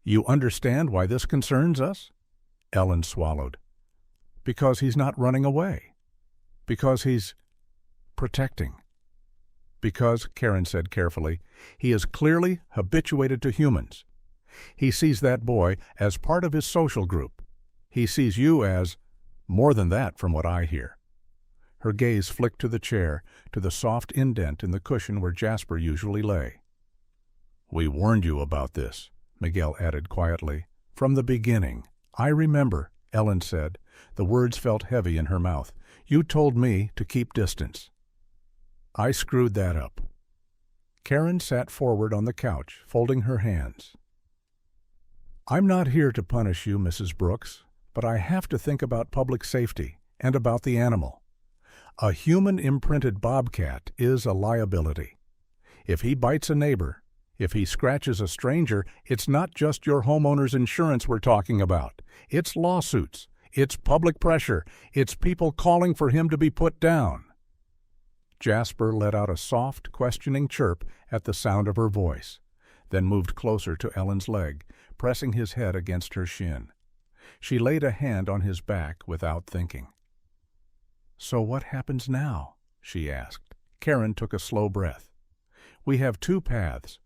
"You understand why this concerns us?" Ellen swallowed. "Because he's not running away. Because he's protecting. Because," Karen said carefully, "he is clearly habituated to humans. He sees that boy as part of his social group. He sees you as more than that, from what I hear." Her gaze flicked to the chair, to the soft indent in the cushion where Jasper usually lay. "We warned you about this," Miguel added quietly. "From the beginning." "I remember," Ellen said. The words felt heavy in her mouth. "You told me to keep distance." "I screwed that up." Karen sat forward on the couch, folding her hands. "I'm not here to punish you, Mrs. Brooks, but I have to think about public safety and about the animal. A human-imprinted bobcat is a liability. If he bites a neighbor, if he scratches a stranger, it's not just your homeowner's insurance we're talking about. It's lawsuits. It's public pressure. It's people calling for him to be put down." Jasper let out a soft, questioning chirp at the sound of her voice, then moved closer to Ellen's leg, pressing his head against her shin. She laid a hand on his back without thinking. "So what happens now?" she asked. Karen took a slow breath. "We have two paths.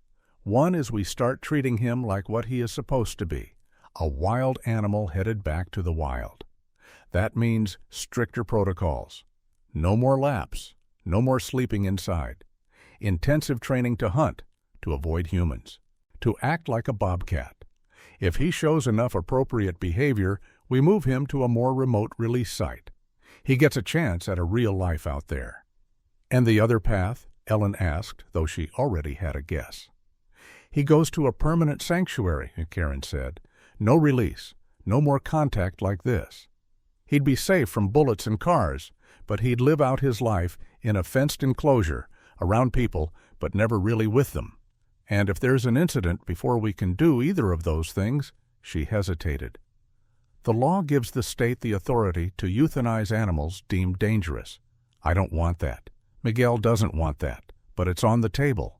One is we start treating him like what he is supposed to be, a wild animal headed back to the wild. That means stricter protocols. No more laps, no more sleeping inside. Intensive training to hunt, to avoid humans, to act like a bobcat. If he shows enough appropriate behavior, we move him to a more remote release site. He gets a chance at a real life out there." "And the other path?" Ellen asked, though she already had a guess. "He goes to a permanent sanctuary," Karen said. "No release, no more contact like this. He'd be safe from bullets and cars, but he'd live out his life in a fenced enclosure, around people, but never really with them. And if there's an incident before we can do either of those things," she hesitated. "The law gives the state the authority to euthanize animals deemed dangerous. I don't want that. Miguel doesn't want that, but it's on the table."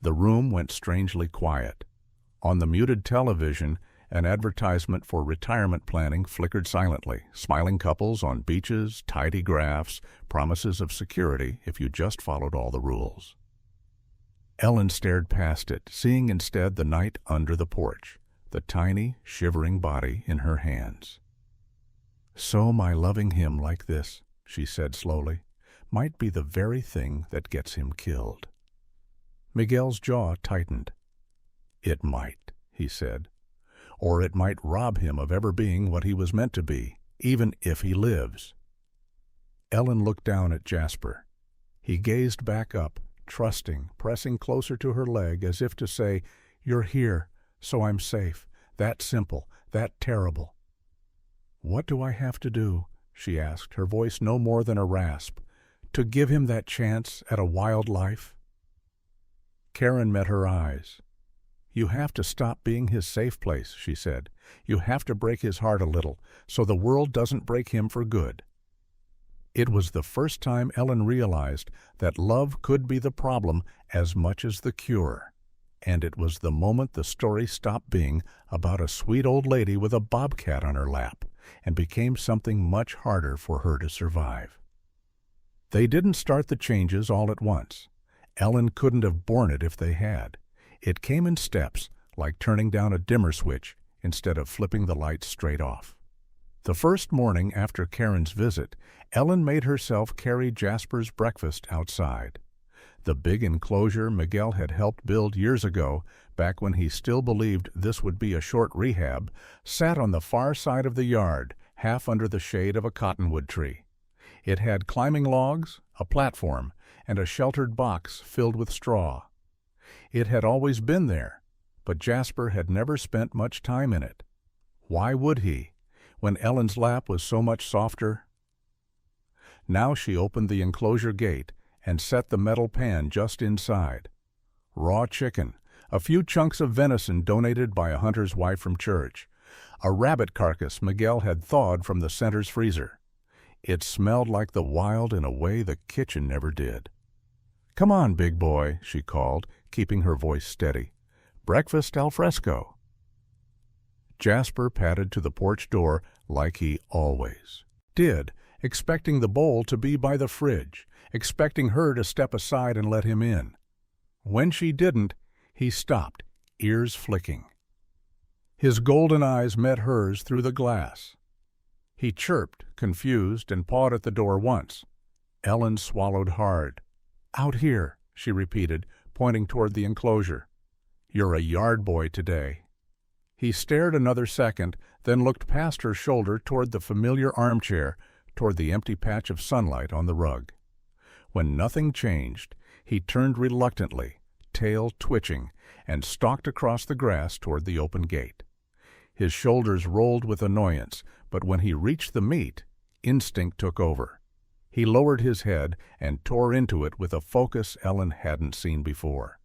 The room went strangely quiet. On the muted television, an advertisement for retirement planning flickered silently, smiling couples on beaches, tidy graphs, promises of security if you just followed all the rules. Ellen stared past it, seeing instead the night under the porch, the tiny, shivering body in her hands. "So my loving him like this," she said slowly, "might be the very thing that gets him killed." Miguel's jaw tightened. "It might," he said. "Or it might rob him of ever being what he was meant to be, even if he lives." Ellen looked down at Jasper. He gazed back up, trusting, pressing closer to her leg as if to say, "You're here, so I'm safe. That simple, that terrible." "What do I have to do?" she asked, her voice no more than a rasp, "to give him that chance at a wild life?" Karen met her eyes. "You have to stop being his safe place," she said. "You have to break his heart a little, so the world doesn't break him for good." It was the first time Ellen realized that love could be the problem as much as the cure. And it was the moment the story stopped being about a sweet old lady with a bobcat on her lap and became something much harder for her to survive. They didn't start the changes all at once. Ellen couldn't have borne it if they had. It came in steps, like turning down a dimmer switch instead of flipping the lights straight off. The first morning after Karen's visit, Ellen made herself carry Jasper's breakfast outside. The big enclosure Miguel had helped build years ago, back when he still believed this would be a short rehab, sat on the far side of the yard, half under the shade of a cottonwood tree. It had climbing logs, a platform, and a sheltered box filled with straw. It had always been there, but Jasper had never spent much time in it. Why would he, when Ellen's lap was so much softer? Now she opened the enclosure gate and set the metal pan just inside. Raw chicken, a few chunks of venison donated by a hunter's wife from church, a rabbit carcass Miguel had thawed from the center's freezer. It smelled like the wild in a way the kitchen never did. "Come on, big boy," she called, keeping her voice steady. "Breakfast al fresco." Jasper padded to the porch door like he always did, expecting the bowl to be by the fridge, expecting her to step aside and let him in. When she didn't, he stopped, ears flicking. His golden eyes met hers through the glass. He chirped, confused, and pawed at the door once. Ellen swallowed hard. "Out here," she repeated, pointing toward the enclosure. "You're a yard boy today." He stared another second, then looked past her shoulder toward the familiar armchair, toward the empty patch of sunlight on the rug. When nothing changed, he turned reluctantly, tail twitching, and stalked across the grass toward the open gate. His shoulders rolled with annoyance, but when he reached the meat, instinct took over. He lowered his head and tore into it with a focus Ellen hadn't seen before.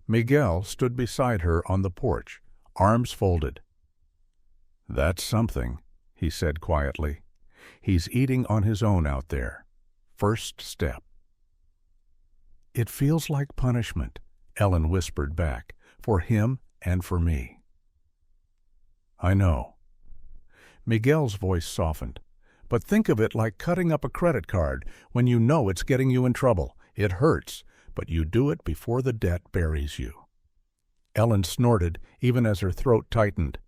Miguel stood beside her on the porch, arms folded. "That's something," he said quietly. "He's eating on his own out there. First step." "It feels like punishment," Ellen whispered back, "for him and for me." "I know." Miguel's voice softened. "But think of it like cutting up a credit card when you know it's getting you in trouble. It hurts, but you do it before the debt buries you." Ellen snorted, even as her throat tightened.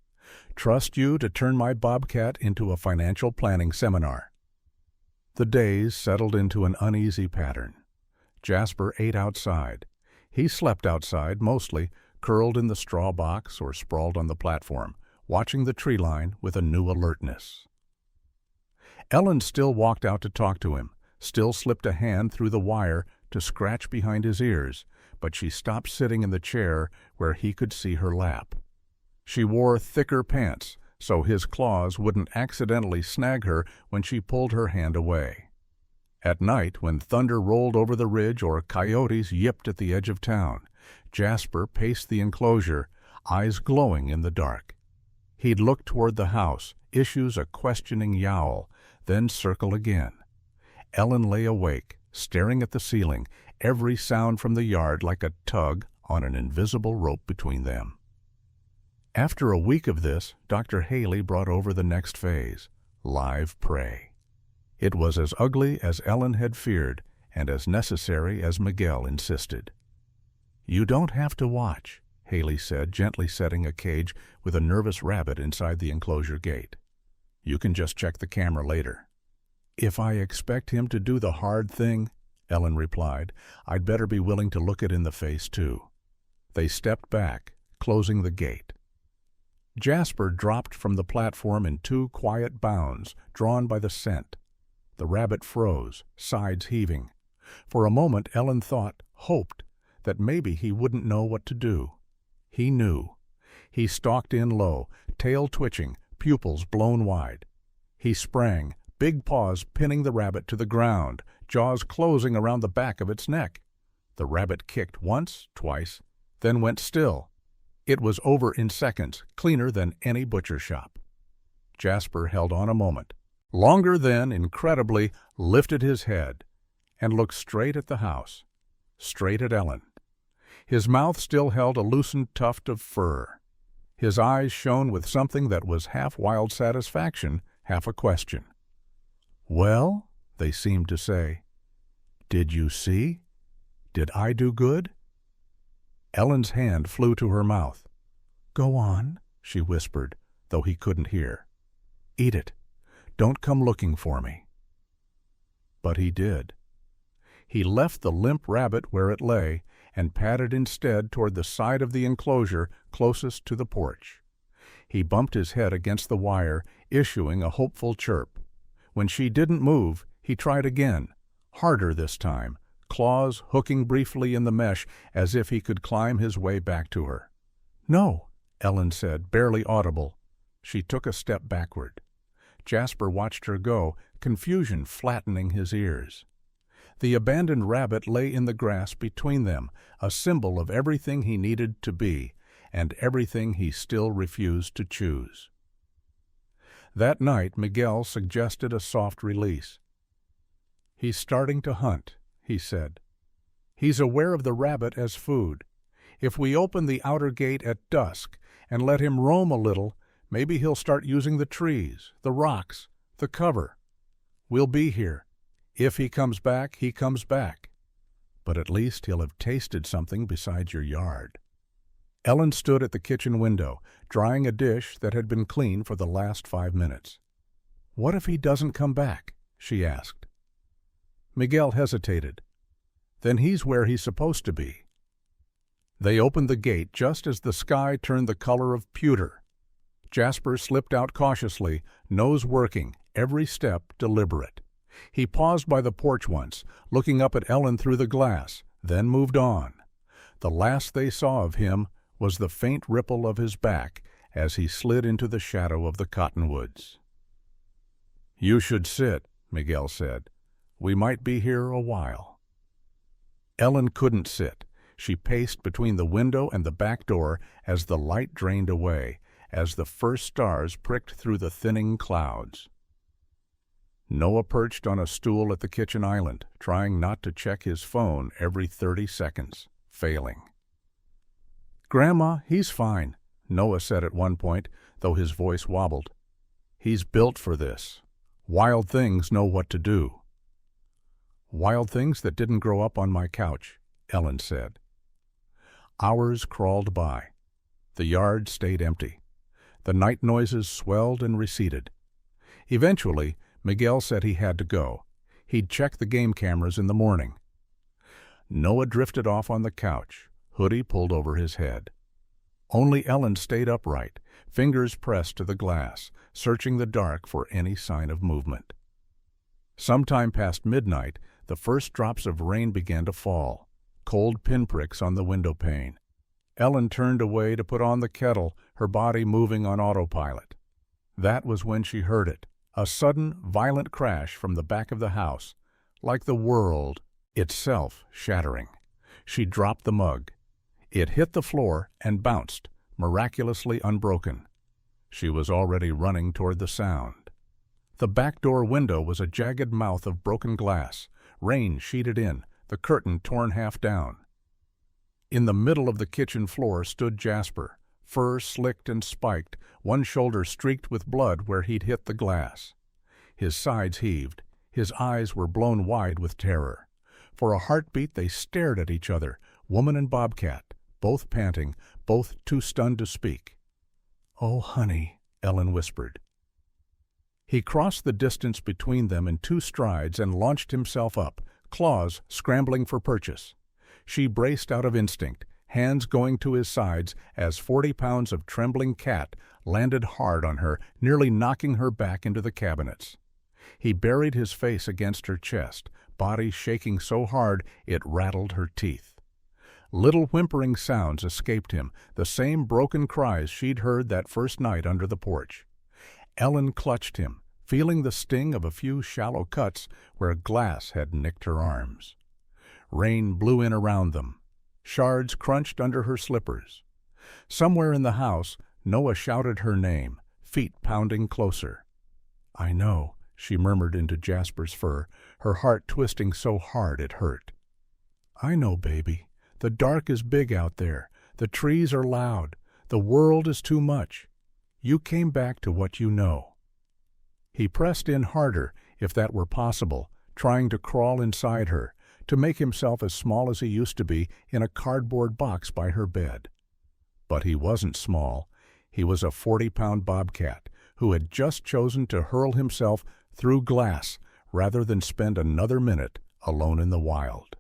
"Trust you to turn my bobcat into a financial planning seminar." The days settled into an uneasy pattern. Jasper ate outside. He slept outside, mostly, curled in the straw box or sprawled on the platform, watching the tree line with a new alertness. Ellen still walked out to talk to him, still slipped a hand through the wire to scratch behind his ears, but she stopped sitting in the chair where he could see her lap. She wore thicker pants, so his claws wouldn't accidentally snag her when she pulled her hand away. At night, when thunder rolled over the ridge or coyotes yipped at the edge of town, Jasper paced the enclosure, eyes glowing in the dark. He'd look toward the house, issue a questioning yowl, then circle again. Ellen lay awake, staring at the ceiling, every sound from the yard like a tug on an invisible rope between them. After a week of this, Dr. Haley brought over the next phase, live prey. It was as ugly as Ellen had feared and as necessary as Miguel insisted. "You don't have to watch," Haley said, gently setting a cage with a nervous rabbit inside the enclosure gate. "You can just check the camera later." "If I expect him to do the hard thing," Ellen replied, "I'd better be willing to look it in the face, too." They stepped back, closing the gate. Jasper dropped from the platform in 2 quiet bounds, drawn by the scent. The rabbit froze, sides heaving. For a moment Ellen hoped, that maybe he wouldn't know what to do. He knew. He stalked in low, tail twitching, pupils blown wide. He sprang, big paws pinning the rabbit to the ground, jaws closing around the back of its neck. The rabbit kicked once, twice, then went still. It was over in seconds, cleaner than any butcher shop. Jasper held on a moment, Longer then, incredibly, lifted his head and looked straight at the house, straight at Ellen. His mouth still held a loosened tuft of fur. His eyes shone with something that was half wild satisfaction, half a question. "Well," they seemed to say, "did you see? Did I do good?" Ellen's hand flew to her mouth. "Go on," she whispered, though he couldn't hear. "Eat it. Don't come looking for me." But he did. He left the limp rabbit where it lay and padded instead toward the side of the enclosure closest to the porch. He bumped his head against the wire, issuing a hopeful chirp. When she didn't move, he tried again, harder this time, claws hooking briefly in the mesh as if he could climb his way back to her. "No," Ellen said, barely audible. She took a step backward. Jasper watched her go, confusion flattening his ears. The abandoned rabbit lay in the grass between them, a symbol of everything he needed to be, and everything he still refused to choose. That night Miguel suggested a soft release. "He's starting to hunt," he said. "He's aware of the rabbit as food. If we open the outer gate at dusk and let him roam a little, maybe he'll start using the trees, the rocks, the cover. We'll be here. If he comes back, he comes back. But at least he'll have tasted something besides your yard." Ellen stood at the kitchen window, drying a dish that had been clean for the last 5 minutes. "What if he doesn't come back?" she asked. Miguel hesitated. "Then he's where he's supposed to be." They opened the gate just as the sky turned the color of pewter. Jasper slipped out cautiously, nose working, every step deliberate. He paused by the porch once, looking up at Ellen through the glass, then moved on. The last they saw of him was the faint ripple of his back as he slid into the shadow of the cottonwoods. "You should sit," Miguel said. "We might be here a while." Ellen couldn't sit. She paced between the window and the back door as the light drained away, as the first stars pricked through the thinning clouds. Noah perched on a stool at the kitchen island, trying not to check his phone every 30 seconds, failing. "Grandma, he's fine," Noah said at one point, though his voice wobbled. "He's built for this. Wild things know what to do." "Wild things that didn't grow up on my couch," Ellen said. Hours crawled by. The yard stayed empty. The night noises swelled and receded. Eventually, Miguel said he had to go. He'd check the game cameras in the morning. Noah drifted off on the couch, hoodie pulled over his head. Only Ellen stayed upright, fingers pressed to the glass, searching the dark for any sign of movement. Sometime past midnight, the first drops of rain began to fall, cold pinpricks on the window pane. Ellen turned away to put on the kettle, her body moving on autopilot. That was when she heard it, a sudden, violent crash from the back of the house, like the world itself shattering. She dropped the mug. It hit the floor and bounced, miraculously unbroken. She was already running toward the sound. The back door window was a jagged mouth of broken glass, rain sheeted in, the curtain torn half down. In the middle of the kitchen floor stood Jasper, fur slicked and spiked, one shoulder streaked with blood where he'd hit the glass. His sides heaved. His eyes were blown wide with terror. For a heartbeat they stared at each other, woman and Bobcat, both panting, both too stunned to speak. "Oh, honey," Ellen whispered. He crossed the distance between them in 2 strides and launched himself up, claws scrambling for purchase. She braced out of instinct, hands going to his sides as 40 pounds of trembling cat landed hard on her, nearly knocking her back into the cabinets. He buried his face against her chest, body shaking so hard it rattled her teeth. Little whimpering sounds escaped him, the same broken cries she'd heard that first night under the porch. Ellen clutched him, feeling the sting of a few shallow cuts where glass had nicked her arms. Rain blew in around them. Shards crunched under her slippers. Somewhere in the house, Noah shouted her name, feet pounding closer. "I know," she murmured into Jasper's fur, her heart twisting so hard it hurt. "I know, baby. The dark is big out there. The trees are loud. The world is too much. You came back to what you know." He pressed in harder, if that were possible, trying to crawl inside her, to make himself as small as he used to be in a cardboard box by her bed. But he wasn't small. He was a 40-pound bobcat who had just chosen to hurl himself through glass rather than spend another minute alone in the wild.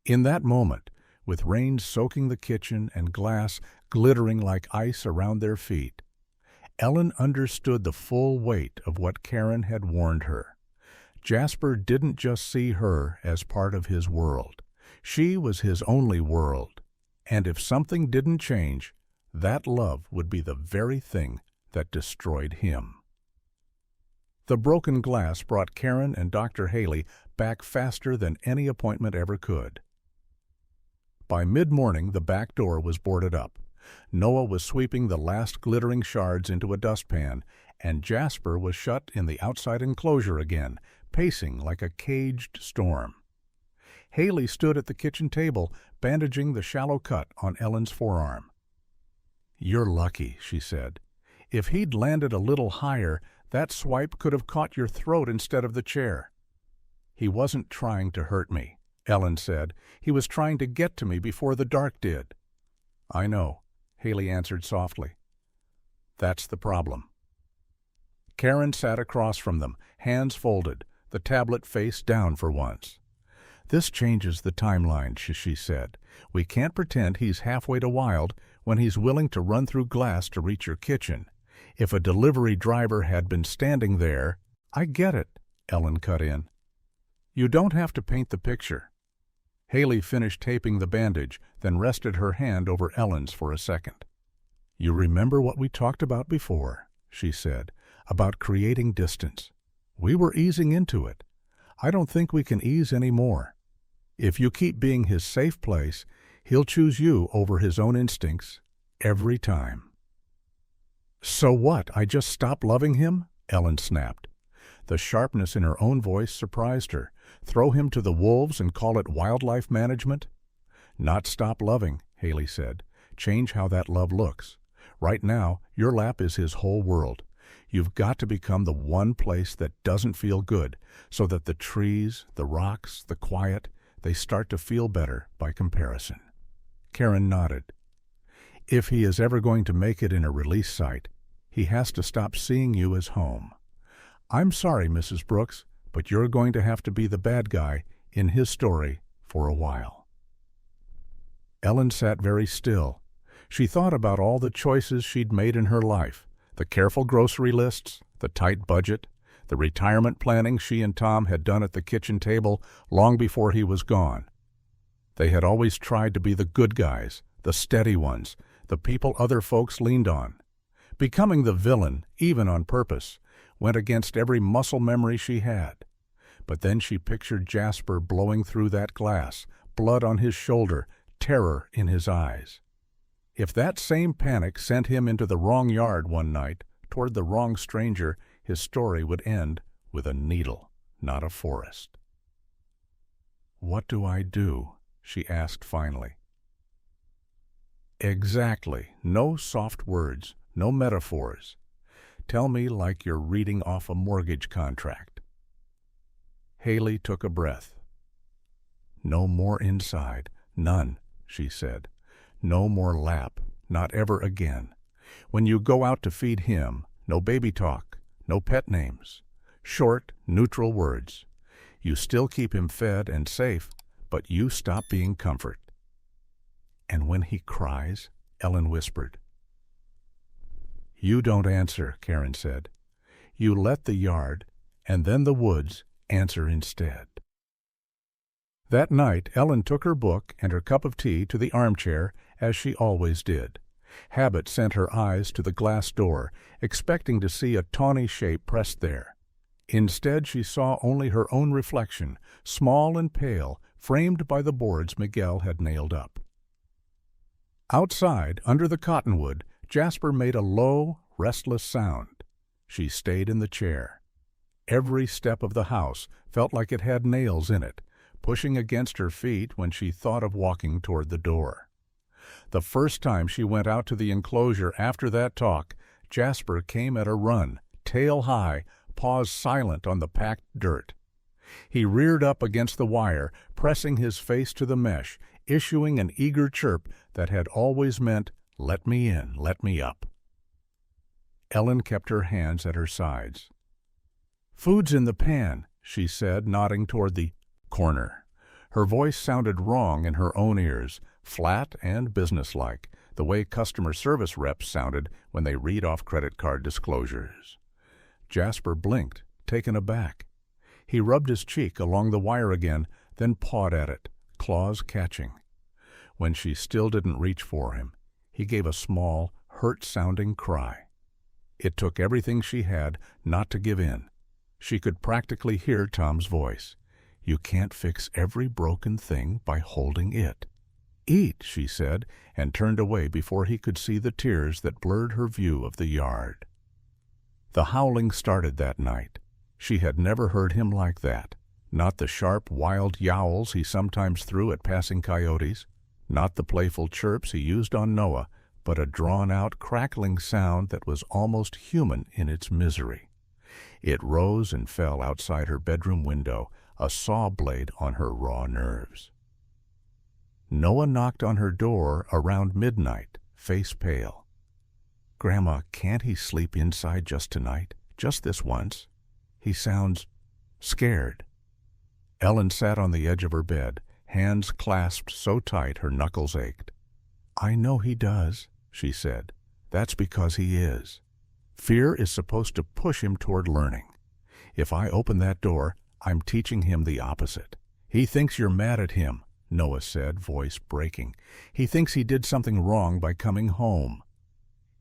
In that moment, with rain soaking the kitchen and glass glittering like ice around their feet, Ellen understood the full weight of what Karen had warned her. Jasper didn't just see her as part of his world. She was his only world. And if something didn't change, that love would be the very thing that destroyed him. The broken glass brought Karen and Dr. Haley back faster than any appointment ever could. By mid-morning, the back door was boarded up. Noah was sweeping the last glittering shards into a dustpan, and Jasper was shut in the outside enclosure again, pacing like a caged storm. Haley stood at the kitchen table, bandaging the shallow cut on Ellen's forearm. "You're lucky," she said. "If he'd landed a little higher, that swipe could have caught your throat instead of the chair." "He wasn't trying to hurt me," Ellen said. "He was trying to get to me before the dark did." "I know," Haley answered softly. "That's the problem." Karen sat across from them, hands folded, the tablet face down for once. "This changes the timeline," she said. "We can't pretend he's halfway to wild when he's willing to run through glass to reach your kitchen. If a delivery driver had been standing there—" "I get it," Ellen cut in. "You don't have to paint the picture." Haley finished taping the bandage, then rested her hand over Ellen's for a second. "You remember what we talked about before," she said, "about creating distance. We were easing into it. I don't think we can ease any more. If you keep being his safe place, he'll choose you over his own instincts every time." "So what, I just stop loving him?" Ellen snapped. The sharpness in her own voice surprised her. Throw him to the wolves and call it wildlife management? "Not stop loving," Haley said. "Change how that love looks. Right now, your lap is his whole world. You've got to become the one place that doesn't feel good, so that the trees, the rocks, the quiet, they start to feel better by comparison." Karen nodded. "If he is ever going to make it in a release site, he has to stop seeing you as home. I'm sorry, Mrs. Brooks, but you're going to have to be the bad guy in his story for a while." Ellen sat very still. She thought about all the choices she'd made in her life, the careful grocery lists, the tight budget, the retirement planning she and Tom had done at the kitchen table long before he was gone. They had always tried to be the good guys, the steady ones, the people other folks leaned on. Becoming the villain, even on purpose, went against every muscle memory she had. But then she pictured Jasper blowing through that glass, blood on his shoulder, terror in his eyes. If that same panic sent him into the wrong yard one night, toward the wrong stranger, his story would end with a needle, not a forest. "What do I do?" she asked finally. "Exactly. No soft words, no metaphors. Tell me like you're reading off a mortgage contract." Haley took a breath. "No more inside. None," she said. "No more lap. Not ever again. When you go out to feed him, no baby talk, no pet names. Short, neutral words. You still keep him fed and safe, but you stop being comfort." "And when he cries?" Ellen whispered. "You don't answer," Karen said. "You let the yard, and then the woods, answer instead." That night, Ellen took her book and her cup of tea to the armchair, as she always did. Habit sent her eyes to the glass door, expecting to see a tawny shape pressed there. Instead, she saw only her own reflection, small and pale, framed by the boards Miguel had nailed up. Outside, under the cottonwood, Jasper made a low, restless sound. She stayed in the chair. Every step of the house felt like it had nails in it, pushing against her feet when she thought of walking toward the door. The first time she went out to the enclosure after that talk, Jasper came at a run, tail high, paws silent on the packed dirt. He reared up against the wire, pressing his face to the mesh, issuing an eager chirp that had always meant, "Let me in, let me up." Ellen kept her hands at her sides. "Food's in the pan," she said, nodding toward the corner. Her voice sounded wrong in her own ears, flat and businesslike, the way customer service reps sounded when they read off credit card disclosures. Jasper blinked, taken aback. He rubbed his cheek along the wire again, then pawed at it, claws catching. When she still didn't reach for him, he gave a small, hurt-sounding cry. It took everything she had not to give in. She could practically hear Tom's voice. "You can't fix every broken thing by holding it." "Eat," she said, and turned away before he could see the tears that blurred her view of the yard. The howling started that night. She had never heard him like that. Not the sharp, wild yowls he sometimes threw at passing coyotes, not the playful chirps he used on Noah, but a drawn-out, crackling sound that was almost human in its misery. It rose and fell outside her bedroom window, a saw blade on her raw nerves. Noah knocked on her door around midnight, face pale. "Grandma, can't he sleep inside just tonight? Just this once? He sounds scared." Ellen sat on the edge of her bed, hands clasped so tight her knuckles ached. "I know he does," she said. "That's because he is. Fear is supposed to push him toward learning. If I open that door, I'm teaching him the opposite." "He thinks you're mad at him," Noah said, voice breaking. "He thinks he did something wrong by coming home."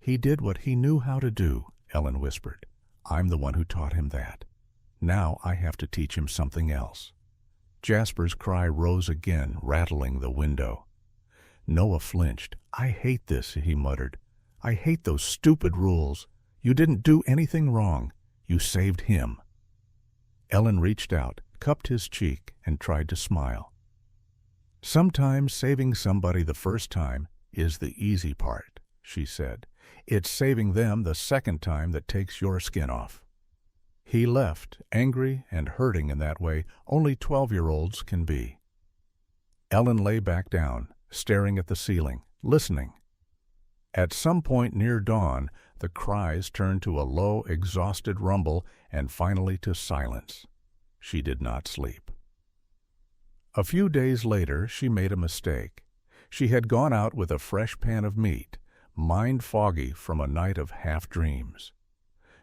"He did what he knew how to do," Ellen whispered. "I'm the one who taught him that. Now I have to teach him something else." Jasper's cry rose again, rattling the window. Noah flinched. "I hate this," he muttered. "I hate those stupid rules. You didn't do anything wrong. You saved him." Ellen reached out, cupped his cheek, and tried to smile. "Sometimes saving somebody the first time is the easy part," she said. "It's saving them the second time that takes your skin off." He left, angry and hurting in that way only 12-year-olds can be. Ellen lay back down, staring at the ceiling, listening. At some point near dawn, the cries turned to a low, exhausted rumble and finally to silence. She did not sleep. A few days later, she made a mistake. She had gone out with a fresh pan of meat, mind foggy from a night of half-dreams.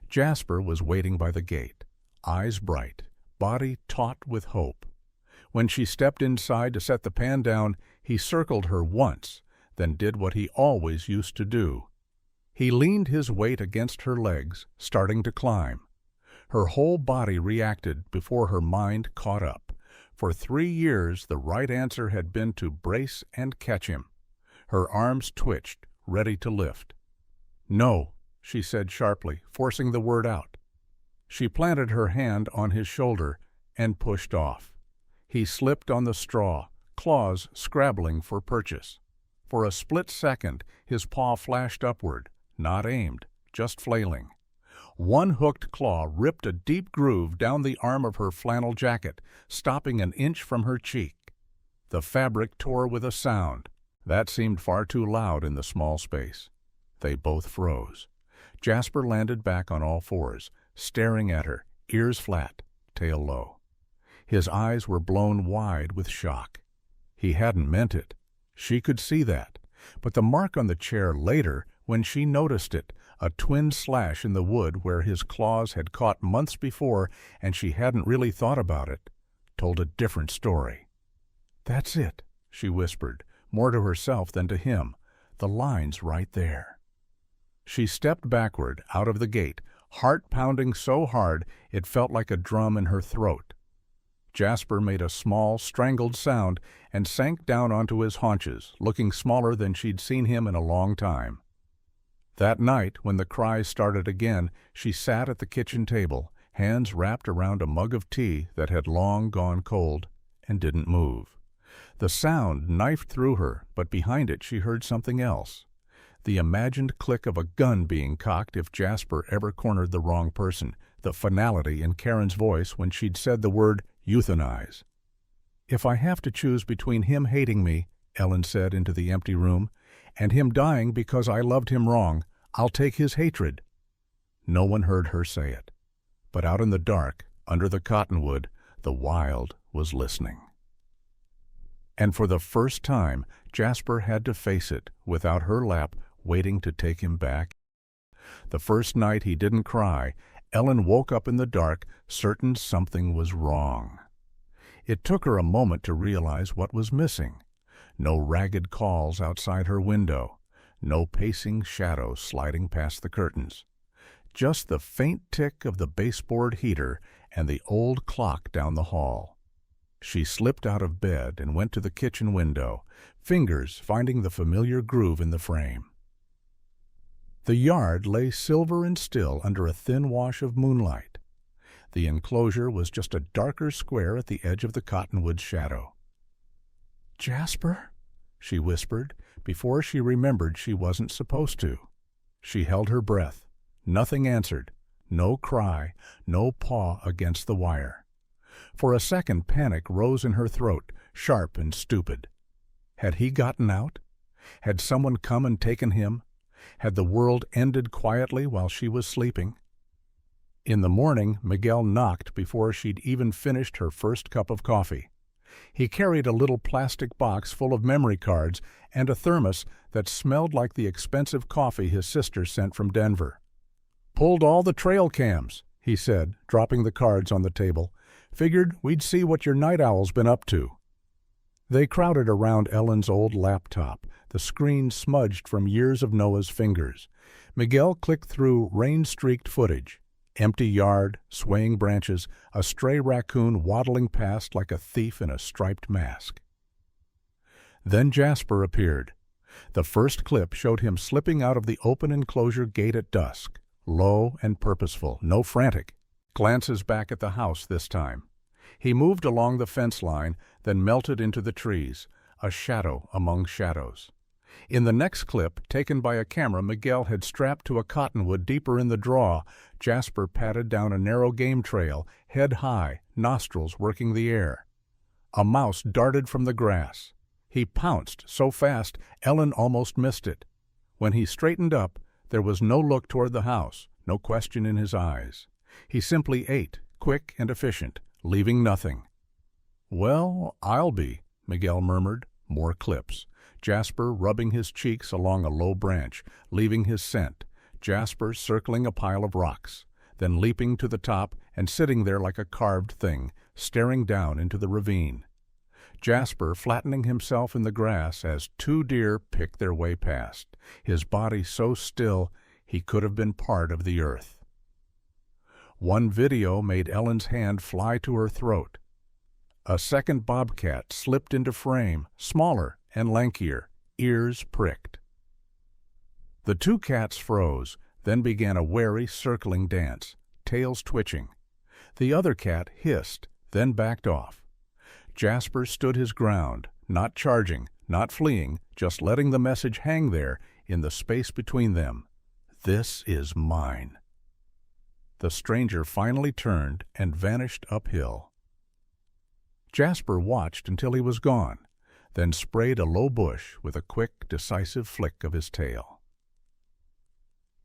Jasper was waiting by the gate, eyes bright, body taut with hope. When she stepped inside to set the pan down, he circled her once, then did what he always used to do. He leaned his weight against her legs, starting to climb. Her whole body reacted before her mind caught up. For 3 years, the right answer had been to brace and catch him. Her arms twitched, ready to lift. "No," she said sharply, forcing the word out. She planted her hand on his shoulder and pushed off. He slipped on the straw, claws scrabbling for purchase. For a split second, his paw flashed upward, not aimed, just flailing. One hooked claw ripped a deep groove down the arm of her flannel jacket, stopping an inch from her cheek. The fabric tore with a sound. That seemed far too loud in the small space. They both froze. Jasper landed back on all fours, staring at her, ears flat, tail low. His eyes were blown wide with shock. He hadn't meant it. She could see that. But the mark on the chair later, when she noticed it, a twin slash in the wood where his claws had caught months before and she hadn't really thought about it, told a different story. "That's it," she whispered, more to herself than to him. "The line's right there." She stepped backward, out of the gate, heart pounding so hard it felt like a drum in her throat. Jasper made a small, strangled sound and sank down onto his haunches, looking smaller than she'd seen him in a long time. That night, when the cries started again, she sat at the kitchen table, hands wrapped around a mug of tea that had long gone cold and didn't move. The sound knifed through her, but behind it she heard something else. The imagined click of a gun being cocked if Jasper ever cornered the wrong person, the finality in Karen's voice when she'd said the word euthanize. "If I have to choose between him hating me," Ellen said into the empty room, "and him dying because I loved him wrong, I'll take his hatred." No one heard her say it. But out in the dark, under the cottonwood, the wild was listening. And for the first time, Jasper had to face it without her lap waiting to take him back. The first night he didn't cry, Ellen woke up in the dark, certain something was wrong. It took her a moment to realize what was missing. No ragged calls outside her window, no pacing shadows sliding past the curtains. Just the faint tick of the baseboard heater and the old clock down the hall. She slipped out of bed and went to the kitchen window, fingers finding the familiar groove in the frame. The yard lay silver and still under a thin wash of moonlight. The enclosure was just a darker square at the edge of the cottonwood's shadow. "Jasper?" she whispered, before she remembered she wasn't supposed to. She held her breath. Nothing answered. No cry, no paw against the wire. For a second panic rose in her throat, sharp and stupid. Had he gotten out? Had someone come and taken him? Had the world ended quietly while she was sleeping? In the morning, Miguel knocked before she'd even finished her first cup of coffee. He carried a little plastic box full of memory cards and a thermos that smelled like the expensive coffee his sister sent from Denver. "Pulled all the trail cams," he said, dropping the cards on the table. "Figured we'd see what your night owl's been up to." They crowded around Ellen's old laptop, the screen smudged from years of Noah's fingers. Miguel clicked through rain-streaked footage. Empty yard, swaying branches, a stray raccoon waddling past like a thief in a striped mask. Then Jasper appeared. The first clip showed him slipping out of the open enclosure gate at dusk, low and purposeful, no frantic. Glances back at the house this time. He moved along the fence line, then melted into the trees, a shadow among shadows. In the next clip, taken by a camera Miguel had strapped to a cottonwood deeper in the draw, Jasper padded down a narrow game trail, head high, nostrils working the air. A mouse darted from the grass. He pounced so fast Ellen almost missed it. When he straightened up, there was no look toward the house, no question in his eyes. He simply ate, quick and efficient, leaving nothing. "Well, I'll be," Miguel murmured. More clips. Jasper rubbing his cheeks along a low branch, leaving his scent. Jasper circling a pile of rocks, then leaping to the top and sitting there like a carved thing, staring down into the ravine. Jasper flattening himself in the grass as two deer picked their way past, his body so still he could have been part of the earth. One video made Ellen's hand fly to her throat. A second bobcat slipped into frame, smaller and lankier, ears pricked. The two cats froze, then began a wary circling dance, tails twitching. The other cat hissed, then backed off. Jasper stood his ground, not charging, not fleeing, just letting the message hang there in the space between them. "This is mine." The stranger finally turned and vanished uphill. Jasper watched until he was gone, then sprayed a low bush with a quick, decisive flick of his tail.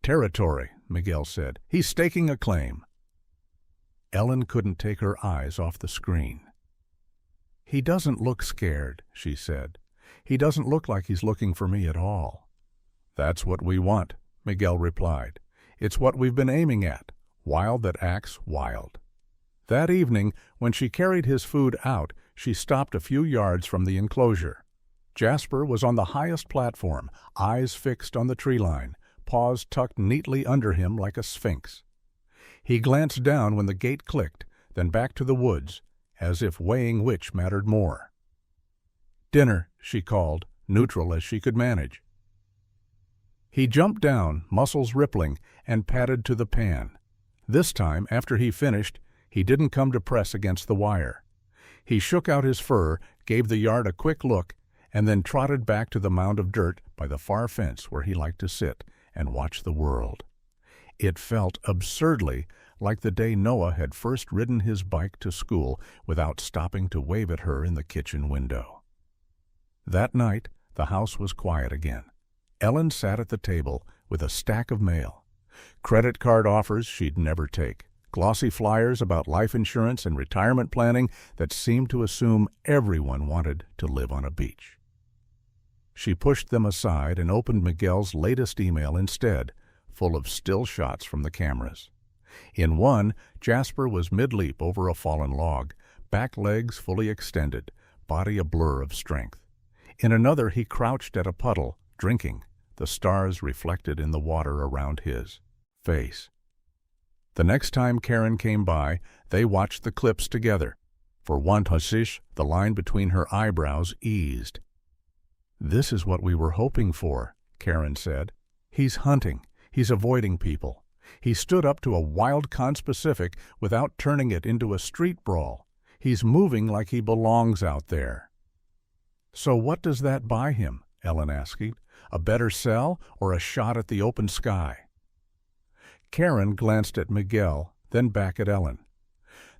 "Territory," Miguel said. "He's staking a claim." Ellen couldn't take her eyes off the screen. "He doesn't look scared," she said. "He doesn't look like he's looking for me at all." "That's what we want," Miguel replied. "It's what we've been aiming at. Wild that acts wild." That evening, when she carried his food out, she stopped a few yards from the enclosure. Jasper was on the highest platform, eyes fixed on the tree line, paws tucked neatly under him like a sphinx. He glanced down when the gate clicked, then back to the woods, as if weighing which mattered more. "Dinner," she called, neutral as she could manage. He jumped down, muscles rippling, and padded to the pan. This time, after he finished, he didn't come to press against the wire. He shook out his fur, gave the yard a quick look, and then trotted back to the mound of dirt by the far fence where he liked to sit and watch the world. It felt absurdly like the day Noah had first ridden his bike to school without stopping to wave at her in the kitchen window. That night, the house was quiet again. Ellen sat at the table with a stack of mail. Credit card offers she'd never take, glossy flyers about life insurance and retirement planning that seemed to assume everyone wanted to live on a beach. She pushed them aside and opened Miguel's latest email instead, full of still shots from the cameras. In one, Jasper was mid-leap over a fallen log, back legs fully extended, body a blur of strength. In another, he crouched at a puddle, drinking, the stars reflected in the water around his face. The next time Karen came by, they watched the clips together. For one Hasish, the line between her eyebrows eased. "This is what we were hoping for," Karen said. "He's hunting. He's avoiding people. He stood up to a wild conspecific without turning it into a street brawl. He's moving like he belongs out there." "So what does that buy him?" Ellen asked. "A better cell or a shot at the open sky?" Karen glanced at Miguel, then back at Ellen.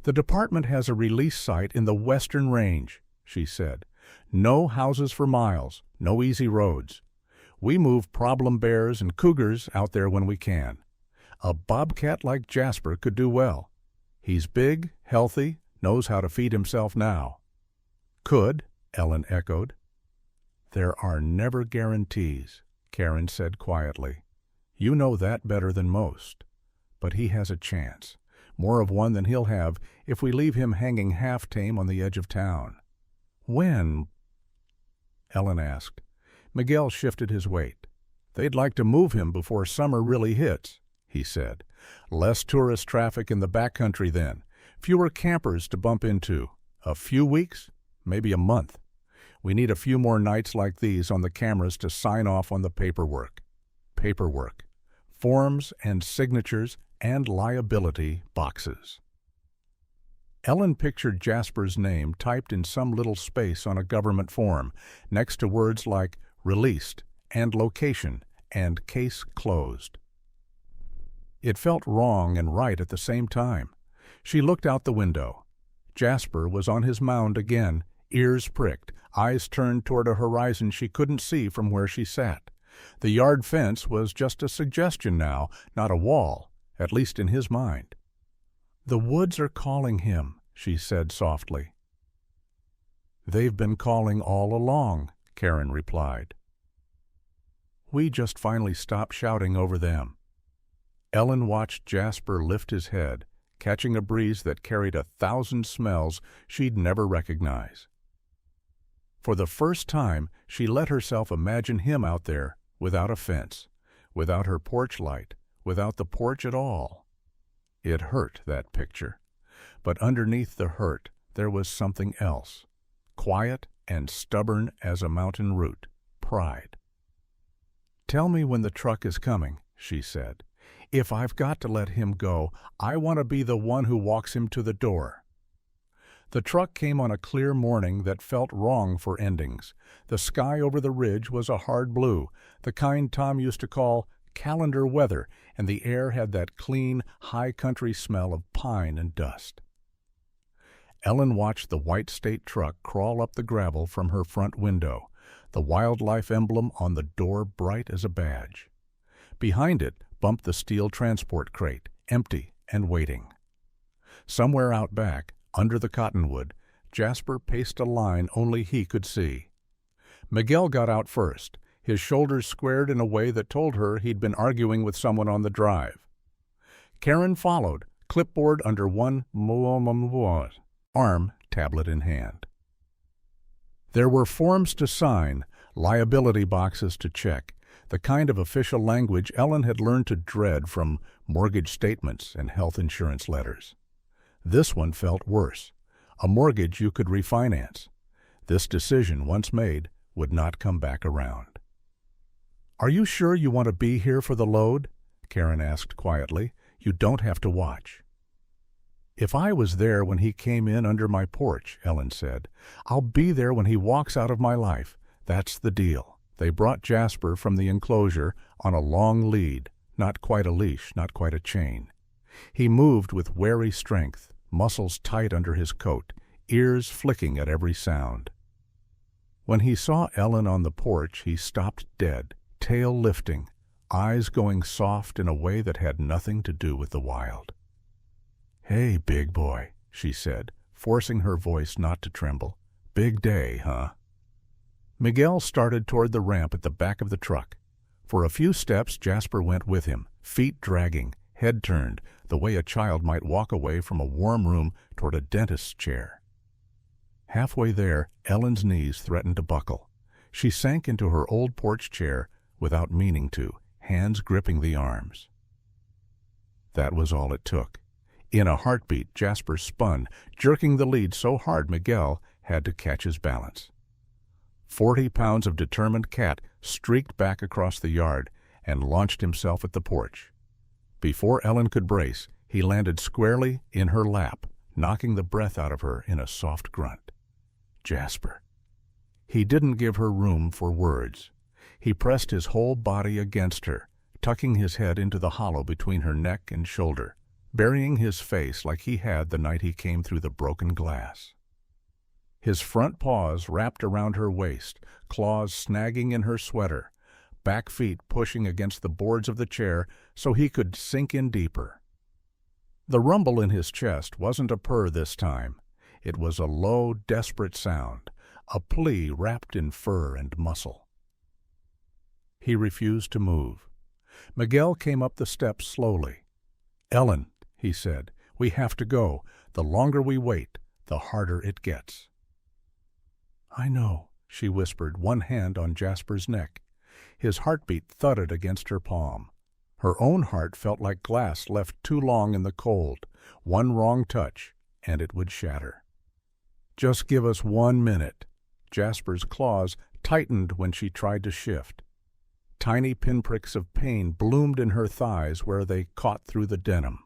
"The department has a release site in the Western Range," she said. "No houses for miles, no easy roads. We move problem bears and cougars out there when we can. A bobcat like Jasper could do well. He's big, healthy, knows how to feed himself now." "Could," Ellen echoed. "There are never guarantees," Karen said quietly. "You know that better than most. But he has a chance, more of one than he'll have if we leave him hanging half-tame on the edge of town." "When?" Ellen asked. Miguel shifted his weight. "They'd like to move him before summer really hits," he said. "Less tourist traffic in the backcountry then, fewer campers to bump into. A few weeks, maybe a month. We need a few more nights like these on the cameras to sign off on the paperwork. Paperwork. Forms and signatures and liability boxes." Ellen pictured Jasper's name typed in some little space on a government form, next to words like released and location and case closed. It felt wrong and right at the same time. She looked out the window. Jasper was on his mound again, ears pricked, eyes turned toward a horizon she couldn't see from where she sat. The yard fence was just a suggestion now, not a wall, at least in his mind. "The woods are calling him," she said softly. "They've been calling all along," Karen replied. "We just finally stopped shouting over them." Ellen watched Jasper lift his head, catching a breeze that carried 1,000 smells she'd never recognize. For the first time, she let herself imagine him out there, without a fence, without her porch light, without the porch at all. It hurt, that picture. But underneath the hurt, there was something else, quiet and stubborn as a mountain root, pride. "Tell me when the truck is coming," she said. "If I've got to let him go, I want to be the one who walks him to the door." The truck came on a clear morning that felt wrong for endings. The sky over the ridge was a hard blue, the kind Tom used to call calendar weather, and the air had that clean, high country smell of pine and dust. Ellen watched the white state truck crawl up the gravel from her front window, the wildlife emblem on the door bright as a badge. Behind it bumped the steel transport crate, empty and waiting. Somewhere out back, under the cottonwood, Jasper paced a line only he could see. Miguel got out first, his shoulders squared in a way that told her he'd been arguing with someone on the drive. Karen followed, clipboard under one arm, tablet in hand. There were forms to sign, liability boxes to check, the kind of official language Ellen had learned to dread from mortgage statements and health insurance letters. This one felt worse, a mortgage you could refinance. This decision, once made, would not come back around. "Are you sure you want to be here for the load?" Karen asked quietly. You don't have to watch." "If I was there when he came in under my porch," Ellen said, "I'll be there when he walks out of my life. That's the deal." They brought Jasper from the enclosure on a long lead, not quite a leash, not quite a chain. He moved with wary strength, muscles tight under his coat, ears flicking at every sound. When he saw Ellen on the porch, he stopped dead, tail lifting, eyes going soft in a way that had nothing to do with the wild. "Hey, big boy," she said, forcing her voice not to tremble. "Big day, huh?" Miguel started toward the ramp at the back of the truck. For a few steps, Jasper went with him, feet dragging, head turned, the way a child might walk away from a warm room toward a dentist's chair. Halfway there, Ellen's knees threatened to buckle. She sank into her old porch chair without meaning to, hands gripping the arms. That was all it took. In a heartbeat, Jasper spun, jerking the lead so hard Miguel had to catch his balance. 40 pounds of determined cat streaked back across the yard and launched himself at the porch. Before Ellen could brace, he landed squarely in her lap, knocking the breath out of her in a soft grunt. Jasper. He didn't give her room for words. He pressed his whole body against her, tucking his head into the hollow between her neck and shoulder, burying his face like he had the night he came through the broken glass. His front paws wrapped around her waist, claws snagging in her sweater, back feet pushing against the boards of the chair so he could sink in deeper. The rumble in his chest wasn't a purr this time. It was a low, desperate sound, a plea wrapped in fur and muscle. He refused to move. Miguel came up the steps slowly. "Ellen," he said, "we have to go. The longer we wait, the harder it gets." "I know," she whispered, one hand on Jasper's neck. His heartbeat thudded against her palm. Her own heart felt like glass left too long in the cold. One wrong touch, and it would shatter. "Just give us 1 minute." Jasper's claws tightened when she tried to shift. Tiny pinpricks of pain bloomed in her thighs where they caught through the denim.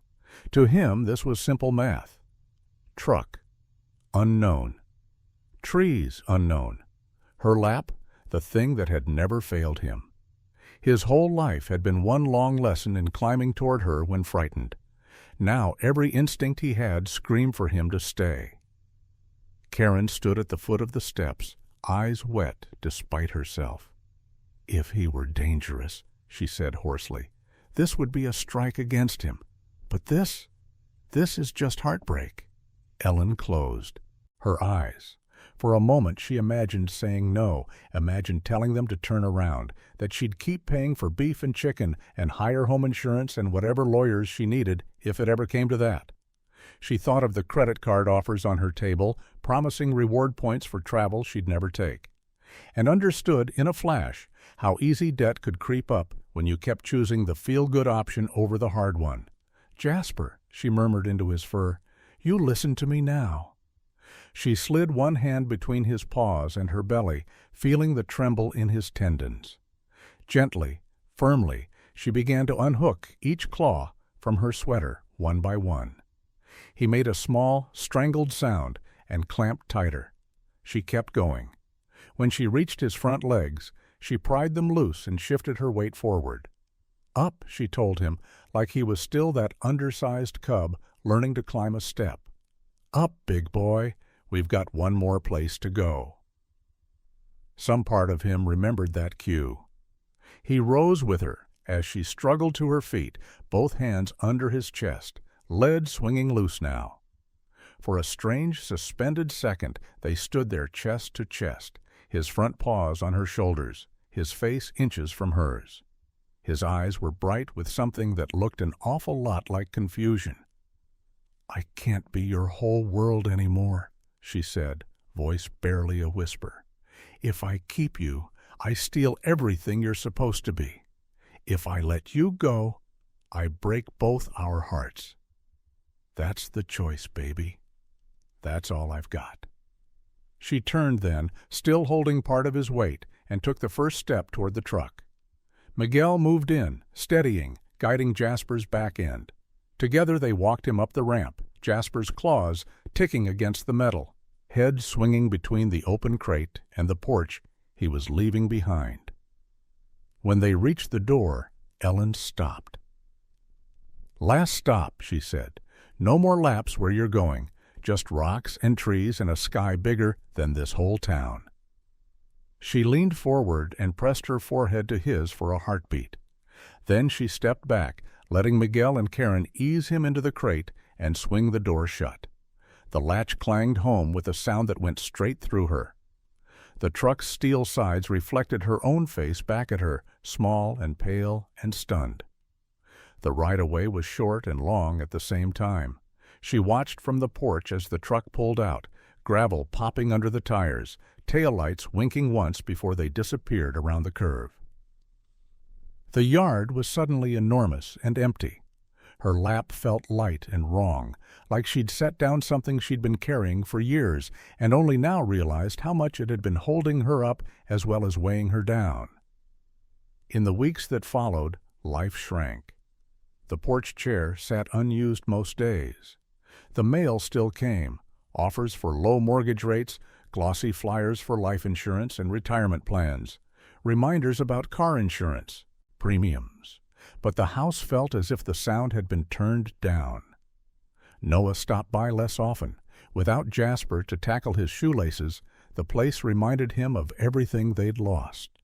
To him, this was simple math. Truck. Unknown. Trees unknown. Her lap, the thing that had never failed him. His whole life had been one long lesson in climbing toward her when frightened. Now every instinct he had screamed for him to stay. Karen stood at the foot of the steps, eyes wet despite herself. "If he were dangerous," she said hoarsely, "this would be a strike against him. But this is just heartbreak." Ellen closed her eyes. For a moment she imagined saying no, imagined telling them to turn around, that she'd keep paying for beef and chicken and hire home insurance and whatever lawyers she needed if it ever came to that. She thought of the credit card offers on her table, promising reward points for travel she'd never take, and understood in a flash how easy debt could creep up when you kept choosing the feel-good option over the hard one. "Jasper," she murmured into his fur, "you listen to me now." She slid one hand between his paws and her belly, feeling the tremble in his tendons. Gently, firmly, she began to unhook each claw from her sweater one by one. He made a small, strangled sound and clamped tighter. She kept going. When she reached his front legs, she pried them loose and shifted her weight forward. "Up," she told him, like he was still that undersized cub learning to climb a step. "Up, big boy. We've got one more place to go." Some part of him remembered that cue. He rose with her as she struggled to her feet, both hands under his chest, lead swinging loose now. For a strange, suspended second, they stood there chest to chest, his front paws on her shoulders, his face inches from hers. His eyes were bright with something that looked an awful lot like confusion. "I can't be your whole world anymore," she said, voice barely a whisper. "If I keep you, I steal everything you're supposed to be. If I let you go, I break both our hearts. That's the choice, baby. That's all I've got." She turned then, still holding part of his weight, and took the first step toward the truck. Miguel moved in, steadying, guiding Jasper's back end. Together they walked him up the ramp, Jasper's claws ticking against the metal, head swinging between the open crate and the porch he was leaving behind. When they reached the door, Ellen stopped. "Last stop," she said. "No more laps where you're going, just rocks and trees and a sky bigger than this whole town." She leaned forward and pressed her forehead to his for a heartbeat. Then she stepped back, letting Miguel and Karen ease him into the crate and swing the door shut. The latch clanged home with a sound that went straight through her. The truck's steel sides reflected her own face back at her, small and pale and stunned. The ride-away was short and long at the same time. She watched from the porch as the truck pulled out, gravel popping under the tires, taillights winking once before they disappeared around the curve. The yard was suddenly enormous and empty. Her lap felt light and wrong, like she'd set down something she'd been carrying for years and only now realized how much it had been holding her up as well as weighing her down. In the weeks that followed, life shrank. The porch chair sat unused most days. The mail still came, offers for low mortgage rates, glossy flyers for life insurance and retirement plans, reminders about car insurance, premiums. But the house felt as if the sound had been turned down. Noah stopped by less often. Without Jasper to tackle his shoelaces, the place reminded him of everything they'd lost.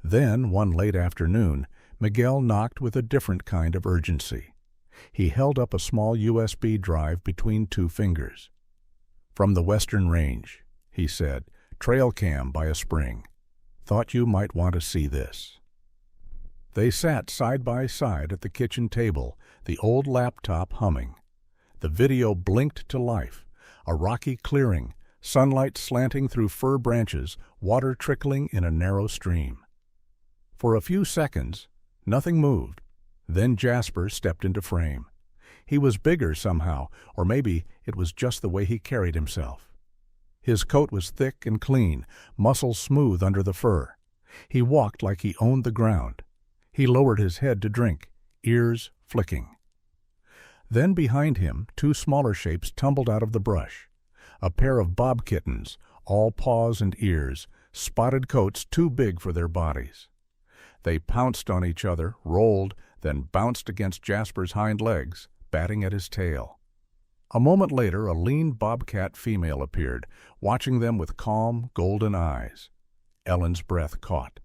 Then, one late afternoon, Miguel knocked with a different kind of urgency. He held up a small USB drive between two fingers. "From the Western Range," he said, "trail cam by a spring. Thought you might want to see this." They sat side by side at the kitchen table, the old laptop humming. The video blinked to life. A rocky clearing, sunlight slanting through fir branches, water trickling in a narrow stream. For a few seconds, nothing moved. Then Jasper stepped into frame. He was bigger somehow, or maybe it was just the way he carried himself. His coat was thick and clean, muscles smooth under the fur. He walked like he owned the ground. He lowered his head to drink, ears flicking. Then behind him, two smaller shapes tumbled out of the brush. A pair of bob kittens, all paws and ears, spotted coats too big for their bodies. They pounced on each other, rolled, then bounced against Jasper's hind legs, batting at his tail. A moment later, a lean bobcat female appeared, watching them with calm, golden eyes. Ellen's breath caught.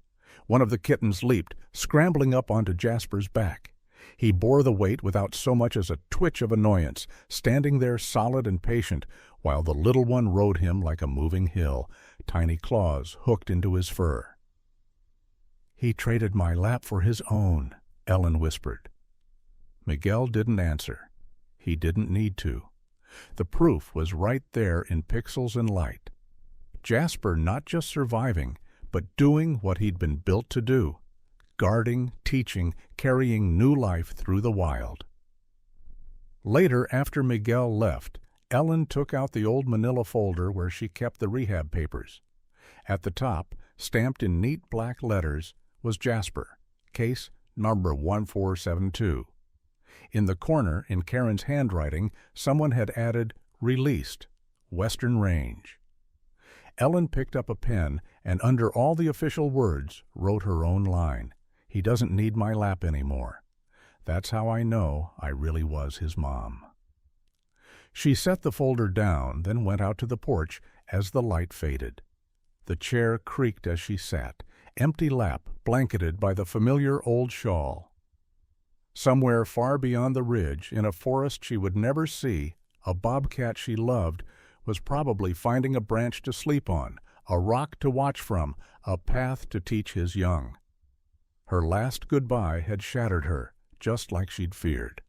One of the kittens leaped, scrambling up onto Jasper's back. He bore the weight without so much as a twitch of annoyance, standing there solid and patient, while the little one rode him like a moving hill, tiny claws hooked into his fur. "He traded my lap for his own," Ellen whispered. Miguel didn't answer. He didn't need to. The proof was right there in pixels and light. Jasper not just surviving, but doing what he'd been built to do, guarding, teaching, carrying new life through the wild. Later, after Miguel left, Ellen took out the old manila folder where she kept the rehab papers. At the top, stamped in neat black letters, was Jasper, case number 1472. In the corner, in Karen's handwriting, someone had added, "Released, Western Range." Ellen picked up a pen and under all the official words wrote her own line. "He doesn't need my lap anymore. That's how I know I really was his mom." She set the folder down, then went out to the porch as the light faded. The chair creaked as she sat, empty lap blanketed by the familiar old shawl. Somewhere far beyond the ridge, in a forest she would never see, a bobcat she loved was probably finding a branch to sleep on, a rock to watch from, a path to teach his young. Her last goodbye had shattered her, just like she'd feared.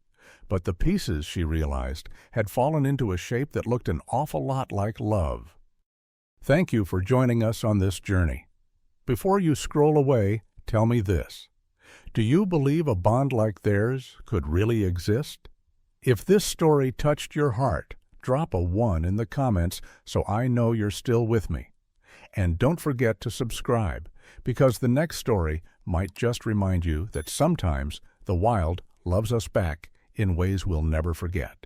But the pieces, she realized, had fallen into a shape that looked an awful lot like love. Thank you for joining us on this journey. Before you scroll away, tell me this. Do you believe a bond like theirs could really exist? If this story touched your heart, drop a 1 in the comments so I know you're still with me. And don't forget to subscribe, because the next story might just remind you that sometimes the wild loves us back in ways we'll never forget.